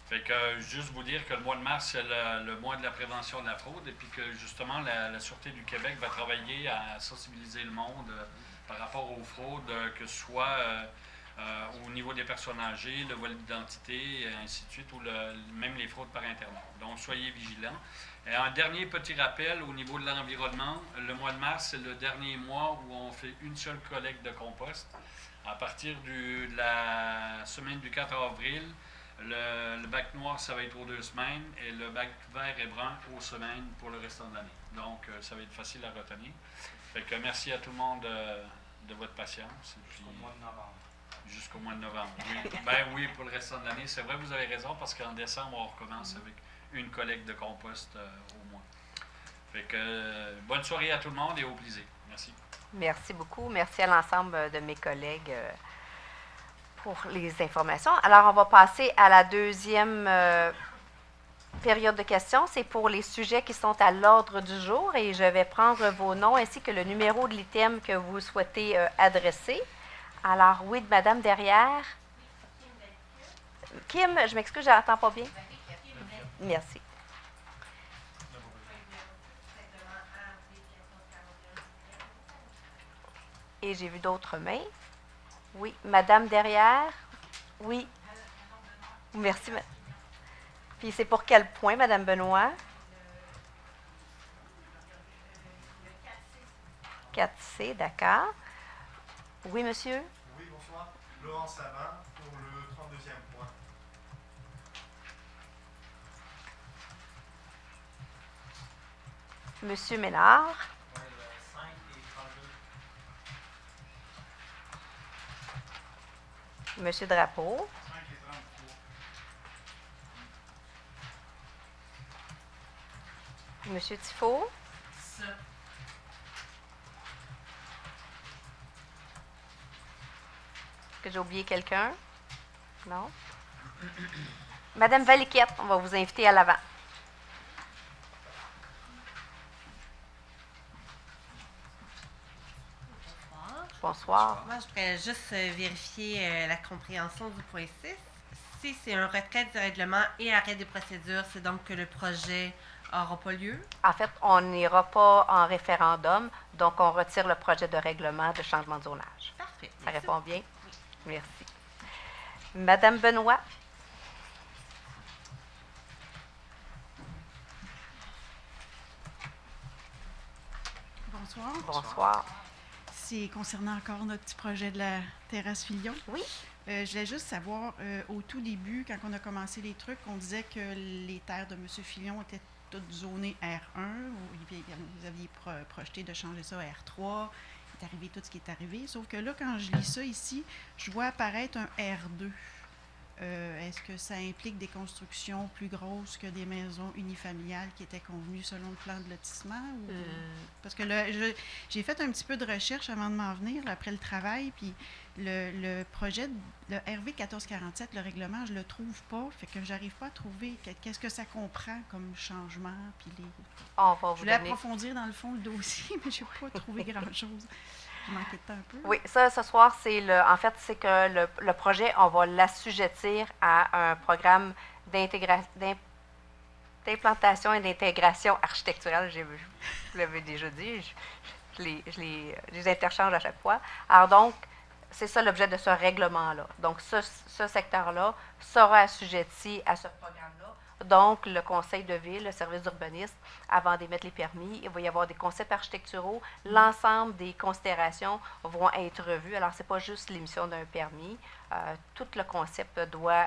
Fait que juste vous dire que le mois de mars, c'est le mois de la prévention de la fraude et puis que justement la Sûreté du Québec va travailler à sensibiliser le monde par rapport aux fraudes, que ce soit au niveau des personnes âgées, le vol d'identité, et ainsi de suite, ou même les fraudes par Internet. Donc, soyez vigilants. Et un dernier petit rappel au niveau de l'environnement. Le mois de mars, c'est le dernier mois où on fait une seule collecte de compost. À partir de la semaine du 4 avril, le bac noir, ça va être aux 2 semaines et le bac vert et brun aux semaines pour le restant de l'année. Donc, ça va être facile à retenir. Fait que merci à tout le monde de votre patience. Jusqu'au mois de novembre. Jusqu'au mois de novembre, oui. Ben oui, pour le restant de l'année. C'est vrai, vous avez raison, parce qu'en décembre, on recommence avec une collecte de compost au mois. Fait que bonne soirée à tout le monde et au plaisir. Merci. Merci beaucoup. Merci à l'ensemble de mes collègues pour les informations. Alors, on va passer à la deuxième période de questions. C'est pour les sujets qui sont à l'ordre du jour et je vais prendre vos noms ainsi que le numéro de l'item que vous souhaitez adresser. Alors, oui, de madame derrière. Kim, je m'excuse, je n'entends pas bien. Merci. Et j'ai vu d'autres mains. Oui, madame derrière. Oui. Merci. Puis c'est pour quel point, madame Benoît? 4C, d'accord. Oui, monsieur? Oui, bonsoir. Laurent Savin pour le 32e point. Monsieur Ménard? Oui, le 5 et 32. Monsieur Drapeau? 5 et 33. Monsieur Tifo? 7. Que j'ai oublié quelqu'un? Non? Madame Valiquette, on va vous inviter à l'avant. Bonsoir. Moi, je voudrais juste vérifier la compréhension du point 6. Si c'est un retrait du règlement et arrêt des procédures, c'est donc que le projet n'aura pas lieu? En fait, on n'ira pas en référendum, donc on retire le projet de règlement de changement de zonage. Parfait. Ça répond bien? Merci. Madame Benoît. Bonsoir. Bonsoir. C'est concernant encore notre petit projet de la terrasse Filion. Oui. Je voulais juste savoir, au tout début, quand on a commencé les trucs, on disait que les terres de M. Filion étaient toutes zonées R1. Vous aviez projeté de changer ça à R3. Il est arrivé tout ce qui est arrivé. Sauf que là, quand je lis ça ici, je vois apparaître un R2. Est-ce que ça implique des constructions plus grosses que des maisons unifamiliales qui étaient convenues selon le plan de lotissement? Ou... Parce que là, j'ai fait un petit peu de recherche avant de m'en venir, là, après le travail, puis le projet, le RV 1447, le règlement, je ne le trouve pas, fait que j'arrive pas à trouver qu'est-ce que ça comprend comme changement. Puis je voulais approfondir dans le fond le dossier, mais je n'ai pas trouvé grand-chose. Je manquais de temps un peu. Oui, ça, ce soir, en fait, c'est que le projet, on va l'assujettir à un programme d'implantation et d'intégration architecturale. Je vous l'avais déjà dit, je les interchange à chaque fois. Alors donc, c'est ça l'objet de ce règlement-là. Donc, ce secteur-là sera assujetti à ce programme-là. Donc, le conseil de ville, le service d'urbanisme, avant d'émettre les permis, il va y avoir des concepts architecturaux. L'ensemble des considérations vont être revues. Alors, ce n'est pas juste l'émission d'un permis. Tout le concept doit,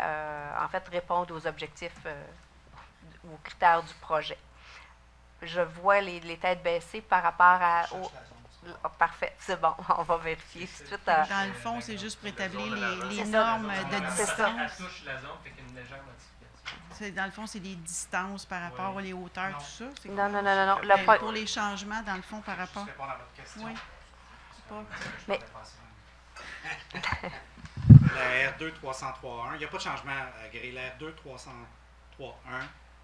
en fait, répondre aux objectifs ou aux critères du projet. je vois les têtes baissées par rapport à... Oh, parfait, c'est bon, on va vérifier tout de suite. Dans le fond, c'est juste pour établir les normes de distance. Elle touche la zone, fait qu'il y a une légère modification. Dans le fond, c'est les distances par rapport aux hauteurs, tout ça. C'est Non. pour les changements, dans le fond, par rapport... Je réponds à votre question. Oui. Mais... La R2 303.1, il n'y a pas de changement agréé. La R2 303.1,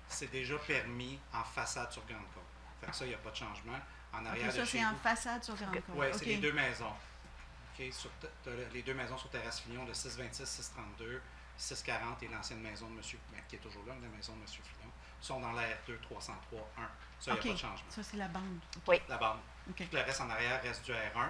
c'est déjà permis en façade sur Grande Côte. Fait que ça, il n'y a pas de changement. En arrière ça, de chez c'est en vous. façade sur Grande Côte. Oui, c'est les 2 maisons. Les 2 maisons sur Terrasse-Fillon de 626, 632, 640 et l'ancienne maison de M. qui est toujours là, la maison de M. Fillon, sont dans la R2 303.1. Ça, il n'y a pas de changement. Ça, c'est la bande. Oui. La bande. Okay. Tout le reste en arrière reste du R1.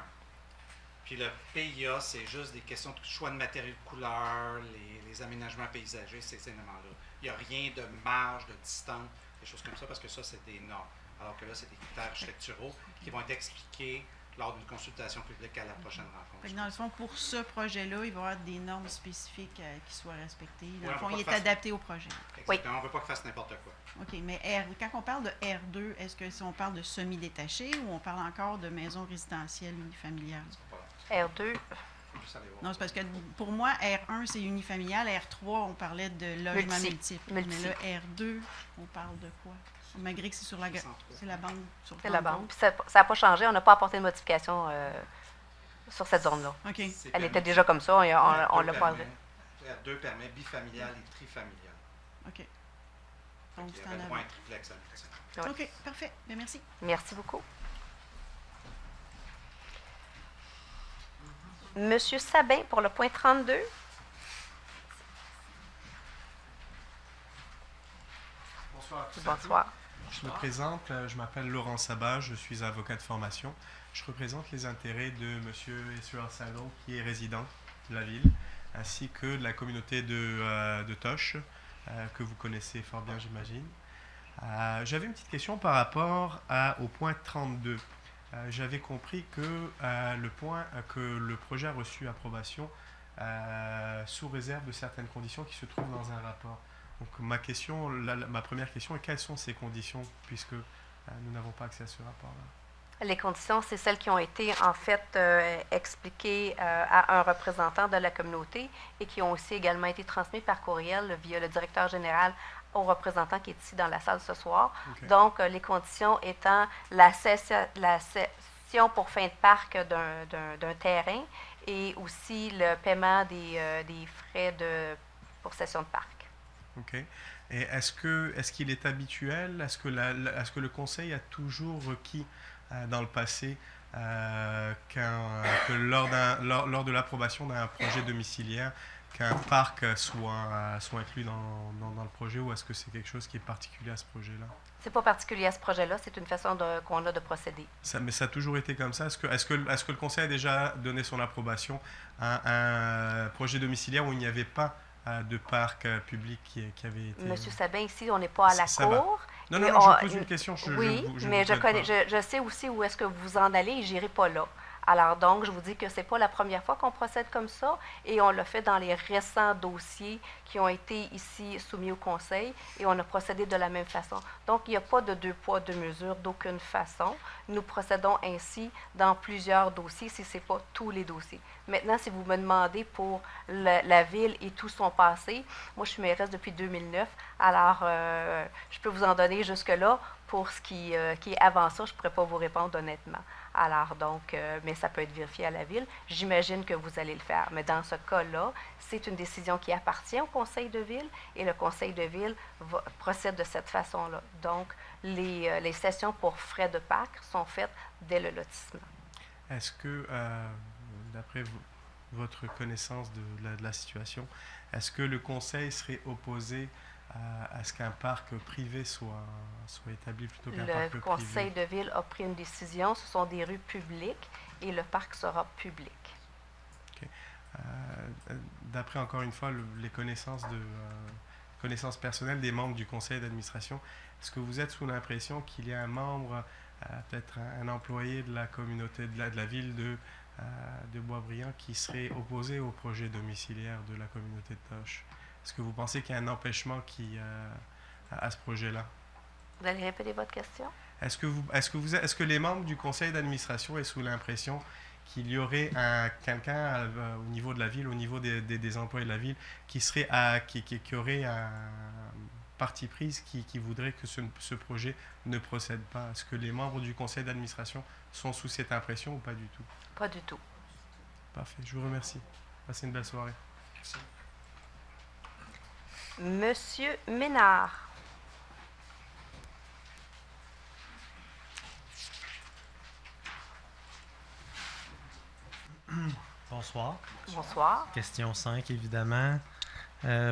Puis le PIA, c'est juste des questions de choix de matériaux de couleur, les aménagements paysagers, c'est ces éléments-là. Il n'y a rien de marge, de distance, des choses comme ça, parce que ça, c'est des normes. Alors que là, c'est des critères architecturaux qui vont être expliqués lors d'une consultation publique à la prochaine rencontre. Dans le fond, pour ce projet-là, il va y avoir des normes spécifiques qui soient respectées. Dans le fond, il est fasse... adapté au projet. Exactement. On ne veut pas qu'il fasse n'importe quoi. OK, mais quand on parle de R2, est-ce que si on parle de semi-détaché ou on parle encore de maison résidentielle unifamiliale? R2. Non, c'est parce que pour moi, R1, c'est unifamilial. R3, on parlait de logement multiple. Mais là, R2, on parle de quoi? Malgré que c'est sur c'est la bande. C'est la bande. Puis ça n'a pas changé. On n'a pas apporté de modification sur cette zone-là. OK. Elle était déjà comme ça. On l'a pas... R2 permet bifamilial et trifamilial. OK. Donc, il y avait point triplex à l'habitation. OK, parfait. Bien, merci. Merci beaucoup. Monsieur Sabin, pour le point 32. Bonsoir. Bonsoir. Je me présente, je m'appelle Laurent Sabat, je suis avocat de formation. Je représente les intérêts de M. Essuel Saddle, qui est résident de la ville, ainsi que de la communauté de Toche, que vous connaissez fort bien, j'imagine. J'avais une petite question par rapport au point 32. J'avais compris que que le projet a reçu approbation sous réserve de certaines conditions qui se trouvent dans un rapport. Donc ma première question est quelles sont ces conditions puisque nous n'avons pas accès à ce rapport-là? Les conditions, c'est celles qui ont été en fait expliquées à un représentant de la communauté et qui ont aussi également été transmises par courriel via le directeur général au représentant qui est ici dans la salle ce soir. Okay. Donc, les conditions étant la cession pour fin de parc d'un terrain et aussi le paiement des frais pour cession de parc. OK. Et est-ce qu'il est habituel, est-ce que le conseil a toujours requis dans le passé que lors de l'approbation d'un projet domiciliaire, qu'un parc soit inclus dans le projet, ou est-ce que c'est quelque chose qui est particulier à ce projet-là? C'est pas particulier à ce projet-là, c'est une façon qu'on a de procéder. Mais ça a toujours été comme ça? Est-ce que le conseil a déjà donné son approbation à un projet domiciliaire où il n'y avait pas de parc public qui avait été... Monsieur Sabin, ici, on n'est pas à la cour. Non, je pose une question. Je sais aussi où est-ce que vous en allez et j'irai pas là. Alors donc, je vous dis que ce n'est pas la première fois qu'on procède comme ça et on l'a fait dans les récents dossiers qui ont été ici soumis au conseil et on a procédé de la même façon. Donc, il n'y a pas de 2 poids, 2 mesures d'aucune façon. Nous procédons ainsi dans plusieurs dossiers si ce n'est pas tous les dossiers. Maintenant, si vous me demandez pour la ville et tout son passé, moi, je suis mairesse depuis 2009, alors je peux vous en donner jusque-là. Pour ce qui est avant ça, je ne pourrais pas vous répondre honnêtement. Alors donc, mais ça peut être vérifié à la ville. J'imagine que vous allez le faire. Mais dans ce cas-là, c'est une décision qui appartient au conseil de ville et le conseil de ville procède de cette façon-là. Donc, les cessions pour frais de parc sont faites dès le lotissement. Est-ce que, d'après votre connaissance de la situation, est-ce que le conseil serait opposé à ce qu'un parc privé soit établi plutôt qu'un parc privé? Le conseil de ville a pris une décision, ce sont des rues publiques et le parc sera public. Okay. D'après, encore une fois, les connaissances personnelles des membres du conseil d'administration, est-ce que vous êtes sous l'impression qu'il y a un membre, peut-être un employé de la communauté de la ville de Boisbriand qui serait opposé au projet domiciliaire de la communauté de Toche? Est-ce que vous pensez qu'il y a un empêchement à ce projet-là? Vous allez répéter votre question? Est-ce que les membres du conseil d'administration est sous l'impression qu'il y aurait quelqu'un au niveau de la ville, au niveau des employés de la ville, qui aurait un parti prise qui voudrait que ce projet ne procède pas? Est-ce que les membres du conseil d'administration sont sous cette impression ou pas du tout? Pas du tout. Parfait, je vous remercie. Passez une belle soirée. Merci. Monsieur Ménard. Bonsoir. Bonsoir. Question 5, évidemment.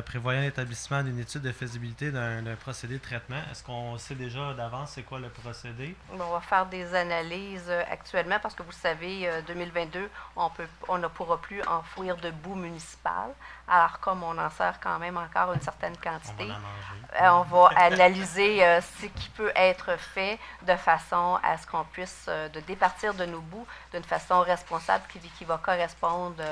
Prévoyant l'établissement d'une étude de faisabilité d'un procédé de traitement, est-ce qu'on sait déjà d'avance c'est quoi le procédé? Bon, on va faire des analyses actuellement parce que vous savez, 2022, on ne pourra plus enfouir de boue municipale. Alors, comme on en sert quand même encore une certaine quantité, on va analyser ce qui peut être fait de façon à ce qu'on puisse de départir de nos boues d'une façon responsable qui va correspondre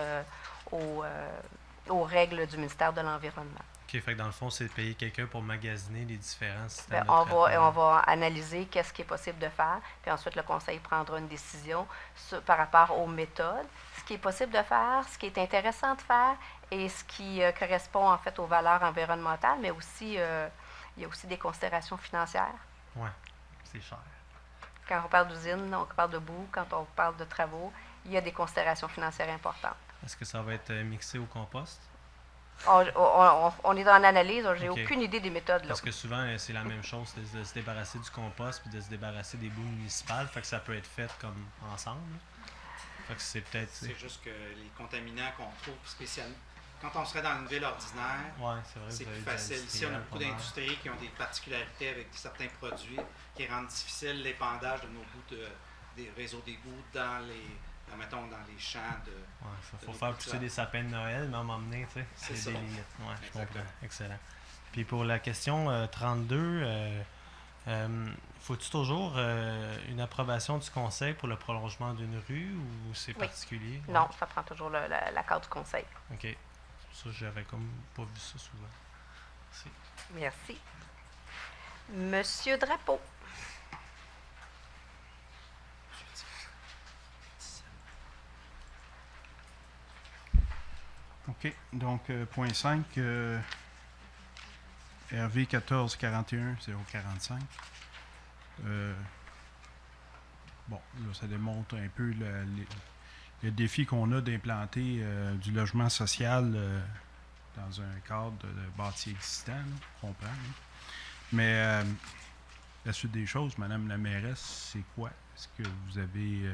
aux règles du ministère de l'Environnement. OK, fait que dans le fond, c'est de payer quelqu'un pour magasiner les différents systèmes On va analyser qu'est-ce qui est possible de faire, puis ensuite le conseil prendra une décision par rapport aux méthodes, ce qui est possible de faire, ce qui est intéressant de faire et ce qui correspond en fait aux valeurs environnementales, mais aussi, il y a aussi des considérations financières. Oui, c'est cher. Quand on parle d'usine, on parle de boue, quand on parle de travaux, il y a des considérations financières importantes. Est-ce que ça va être mixé au compost? On est dans l'analyse, j'ai OK. aucune idée des méthodes. Là. Parce que souvent, c'est la même chose, de se débarrasser du compost puis de se débarrasser des boues municipales. Fait que ça peut être fait comme ensemble. Fait que c'est peut-être... C'est juste que les contaminants qu'on trouve spécialement... Quand on serait dans une ville ordinaire, c'est plus facile. Ici, on a beaucoup d'industries qui ont des particularités avec certains produits qui rendent difficile l'épandage de nos bouts des réseaux d'égouts dans les champs de... Il faut faire pousser des sapins de Noël, mais à un moment donné, tu sais, c'est des limites. Oui, je comprends. Excellent. Puis pour la question 32, faut-il toujours une approbation du conseil pour le prolongement d'une rue ou c'est particulier? Non, ça prend toujours l'accord du conseil. OK. Ça, j'avais comme pas vu ça souvent. Merci. Merci. Monsieur Drapeau. OK. Donc, point 5, RV 1441 045. Bon, là, ça démontre un peu le défi qu'on a d'implanter du logement social dans un cadre de bâti existant, là, on comprend. Là. Mais la suite des choses, Madame la mairesse, c'est quoi? Est-ce que vous avez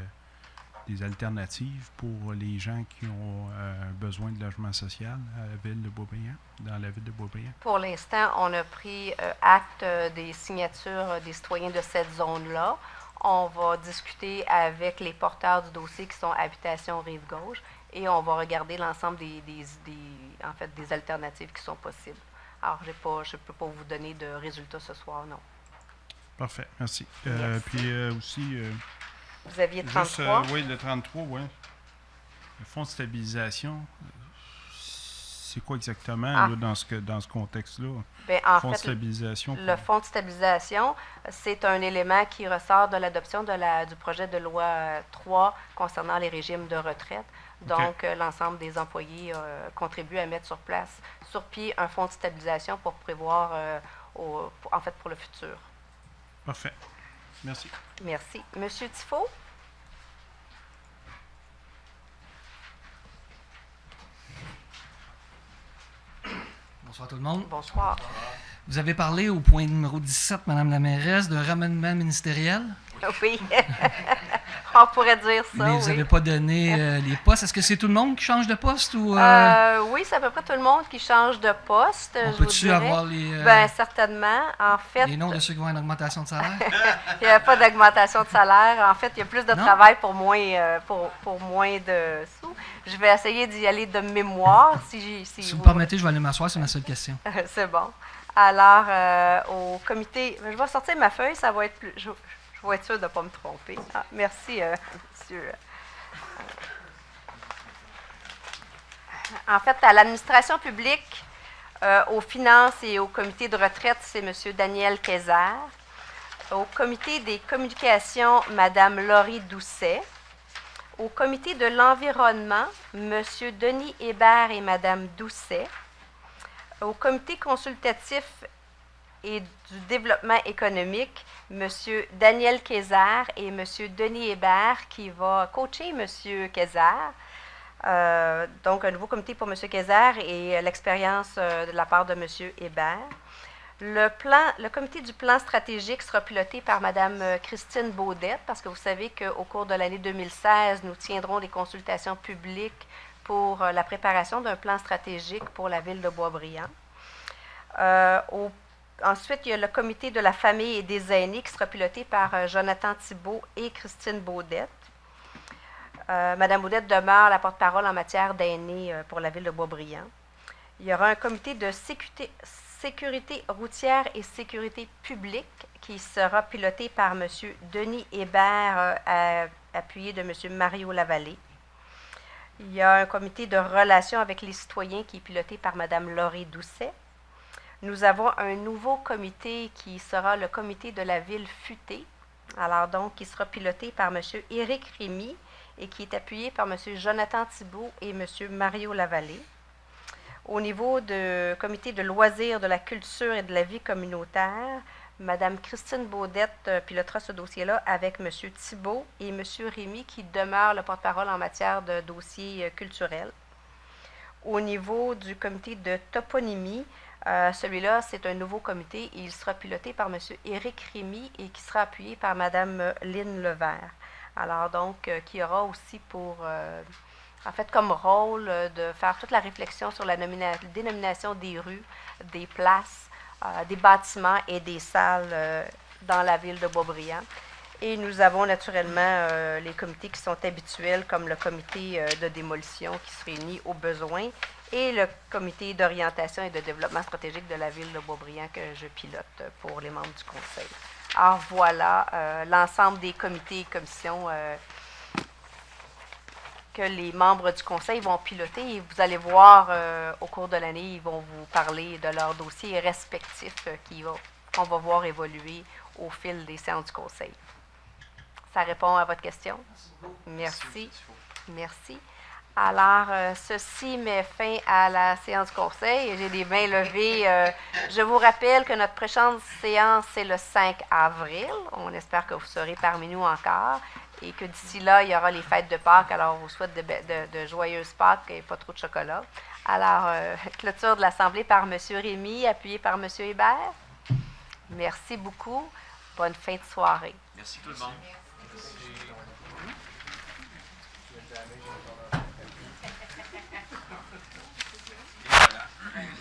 des alternatives pour les gens qui ont besoin de logement social à la ville de Boisbriand, dans la ville de Boisbriand? Pour l'instant, on a pris acte des signatures des citoyens de cette zone-là. On va discuter avec les porteurs du dossier qui sont Habitation Rive-Gauche et on va regarder l'ensemble des alternatives qui sont possibles. Alors, je ne peux pas vous donner de résultats ce soir, non. Parfait, merci. Merci. Puis aussi... vous aviez 33? Oui, le 33, oui. Le fonds de stabilisation, c'est quoi exactement là, dans ce contexte-là? Bien, en fonds de fait, stabilisation le fonds de stabilisation, c'est un élément qui ressort de l'adoption du projet de loi 3 concernant les régimes de retraite. Donc, l'ensemble des employés contribuent à mettre sur pied un fonds de stabilisation pour prévoir, pour le futur. Parfait. Merci. Merci. Monsieur Tifo? Bonsoir tout le monde. Bonsoir. Vous avez parlé au point numéro 17, Madame la mairesse, de ramènement ministériel. Oui. On pourrait dire ça, mais vous n'avez pas donné les postes. Est-ce que c'est tout le monde qui change de poste? Ou, oui, c'est à peu près tout le monde qui change de poste. On peut-tu avoir les... Bien, certainement. En fait... Les noms de ceux qui vont avoir une augmentation de salaire? Il n'y a pas d'augmentation de salaire. En fait, il y a plus de travail pour moins de sous. Je vais essayer d'y aller de mémoire. Si vous me permettez, je vais aller m'asseoir, c'est ma seule question. C'est bon. Alors, au comité... Je vais sortir ma feuille, ça va être plus... Je vais être sûre de ne pas me tromper. Ah, merci, monsieur. En fait, à l'administration publique, aux finances et au comité de retraite, c'est M. Daniel Kayser. Au comité des communications, Mme Laurie Doucet. Au comité de l'environnement, M. Denis Hébert et Mme Doucet. Au comité consultatif et du développement économique, M. Daniel Kézard et M. Denis Hébert qui va coacher M. Kézard. Donc, un nouveau comité pour M. Kézard et l'expérience de la part de M. Hébert. Le comité du plan stratégique sera piloté par Mme Christine Baudette, parce que vous savez qu'au cours de l'année 2016, nous tiendrons des consultations publiques pour la préparation d'un plan stratégique pour la ville de Boisbriand. Ensuite, il y a le comité de la famille et des aînés qui sera piloté par Jonathan Thibault et Christine Baudette. Mme Baudette demeure la porte-parole en matière d'aînés pour la ville de Boisbriand. Il y aura un comité de sécurité routière et sécurité publique qui sera piloté par M. Denis Hébert, appuyé de M. Mario Lavallée. Il y a un comité de relations avec les citoyens qui est piloté par Mme Laurie Doucet. Nous avons un nouveau comité qui sera le comité de la ville futée, alors donc qui sera piloté par M. Éric Rémy et qui est appuyé par M. Jonathan Thibault et M. Mario Lavallée. Au niveau du comité de loisirs, de la culture et de la vie communautaire, Mme Christine Baudette pilotera ce dossier-là avec M. Thibault et M. Rémy qui demeure le porte-parole en matière de dossiers culturels. Au niveau du comité de toponymie, celui-là, c'est un nouveau comité et il sera piloté par M. Éric Rémy et qui sera appuyé par Mme Lynne Levert. Alors donc, qui aura aussi pour... en fait, comme rôle de faire toute la réflexion sur la dénomination des rues, des places, des bâtiments et des salles dans la ville de Boisbriand. Et nous avons naturellement les comités qui sont habituels, comme le comité de démolition qui se réunit aux besoins et le comité d'orientation et de développement stratégique de la ville de Boisbriand que je pilote pour les membres du conseil. Alors voilà l'ensemble des comités et commissions que les membres du conseil vont piloter et vous allez voir au cours de l'année, ils vont vous parler de leurs dossiers respectifs qu'on va voir évoluer au fil des séances du conseil. Ça répond à votre question? Merci. Merci. Alors, ceci met fin à la séance du conseil. J'ai les mains levées. Je vous rappelle que notre prochaine séance, c'est le 5 avril. On espère que vous serez parmi nous encore. Et que d'ici là, il y aura les fêtes de Pâques. Alors, on vous souhaite de joyeuses Pâques et pas trop de chocolat. Alors, clôture de l'Assemblée par M. Rémy, appuyé par M. Hébert. Merci beaucoup. Bonne fin de soirée. Merci tout le monde. Et voilà.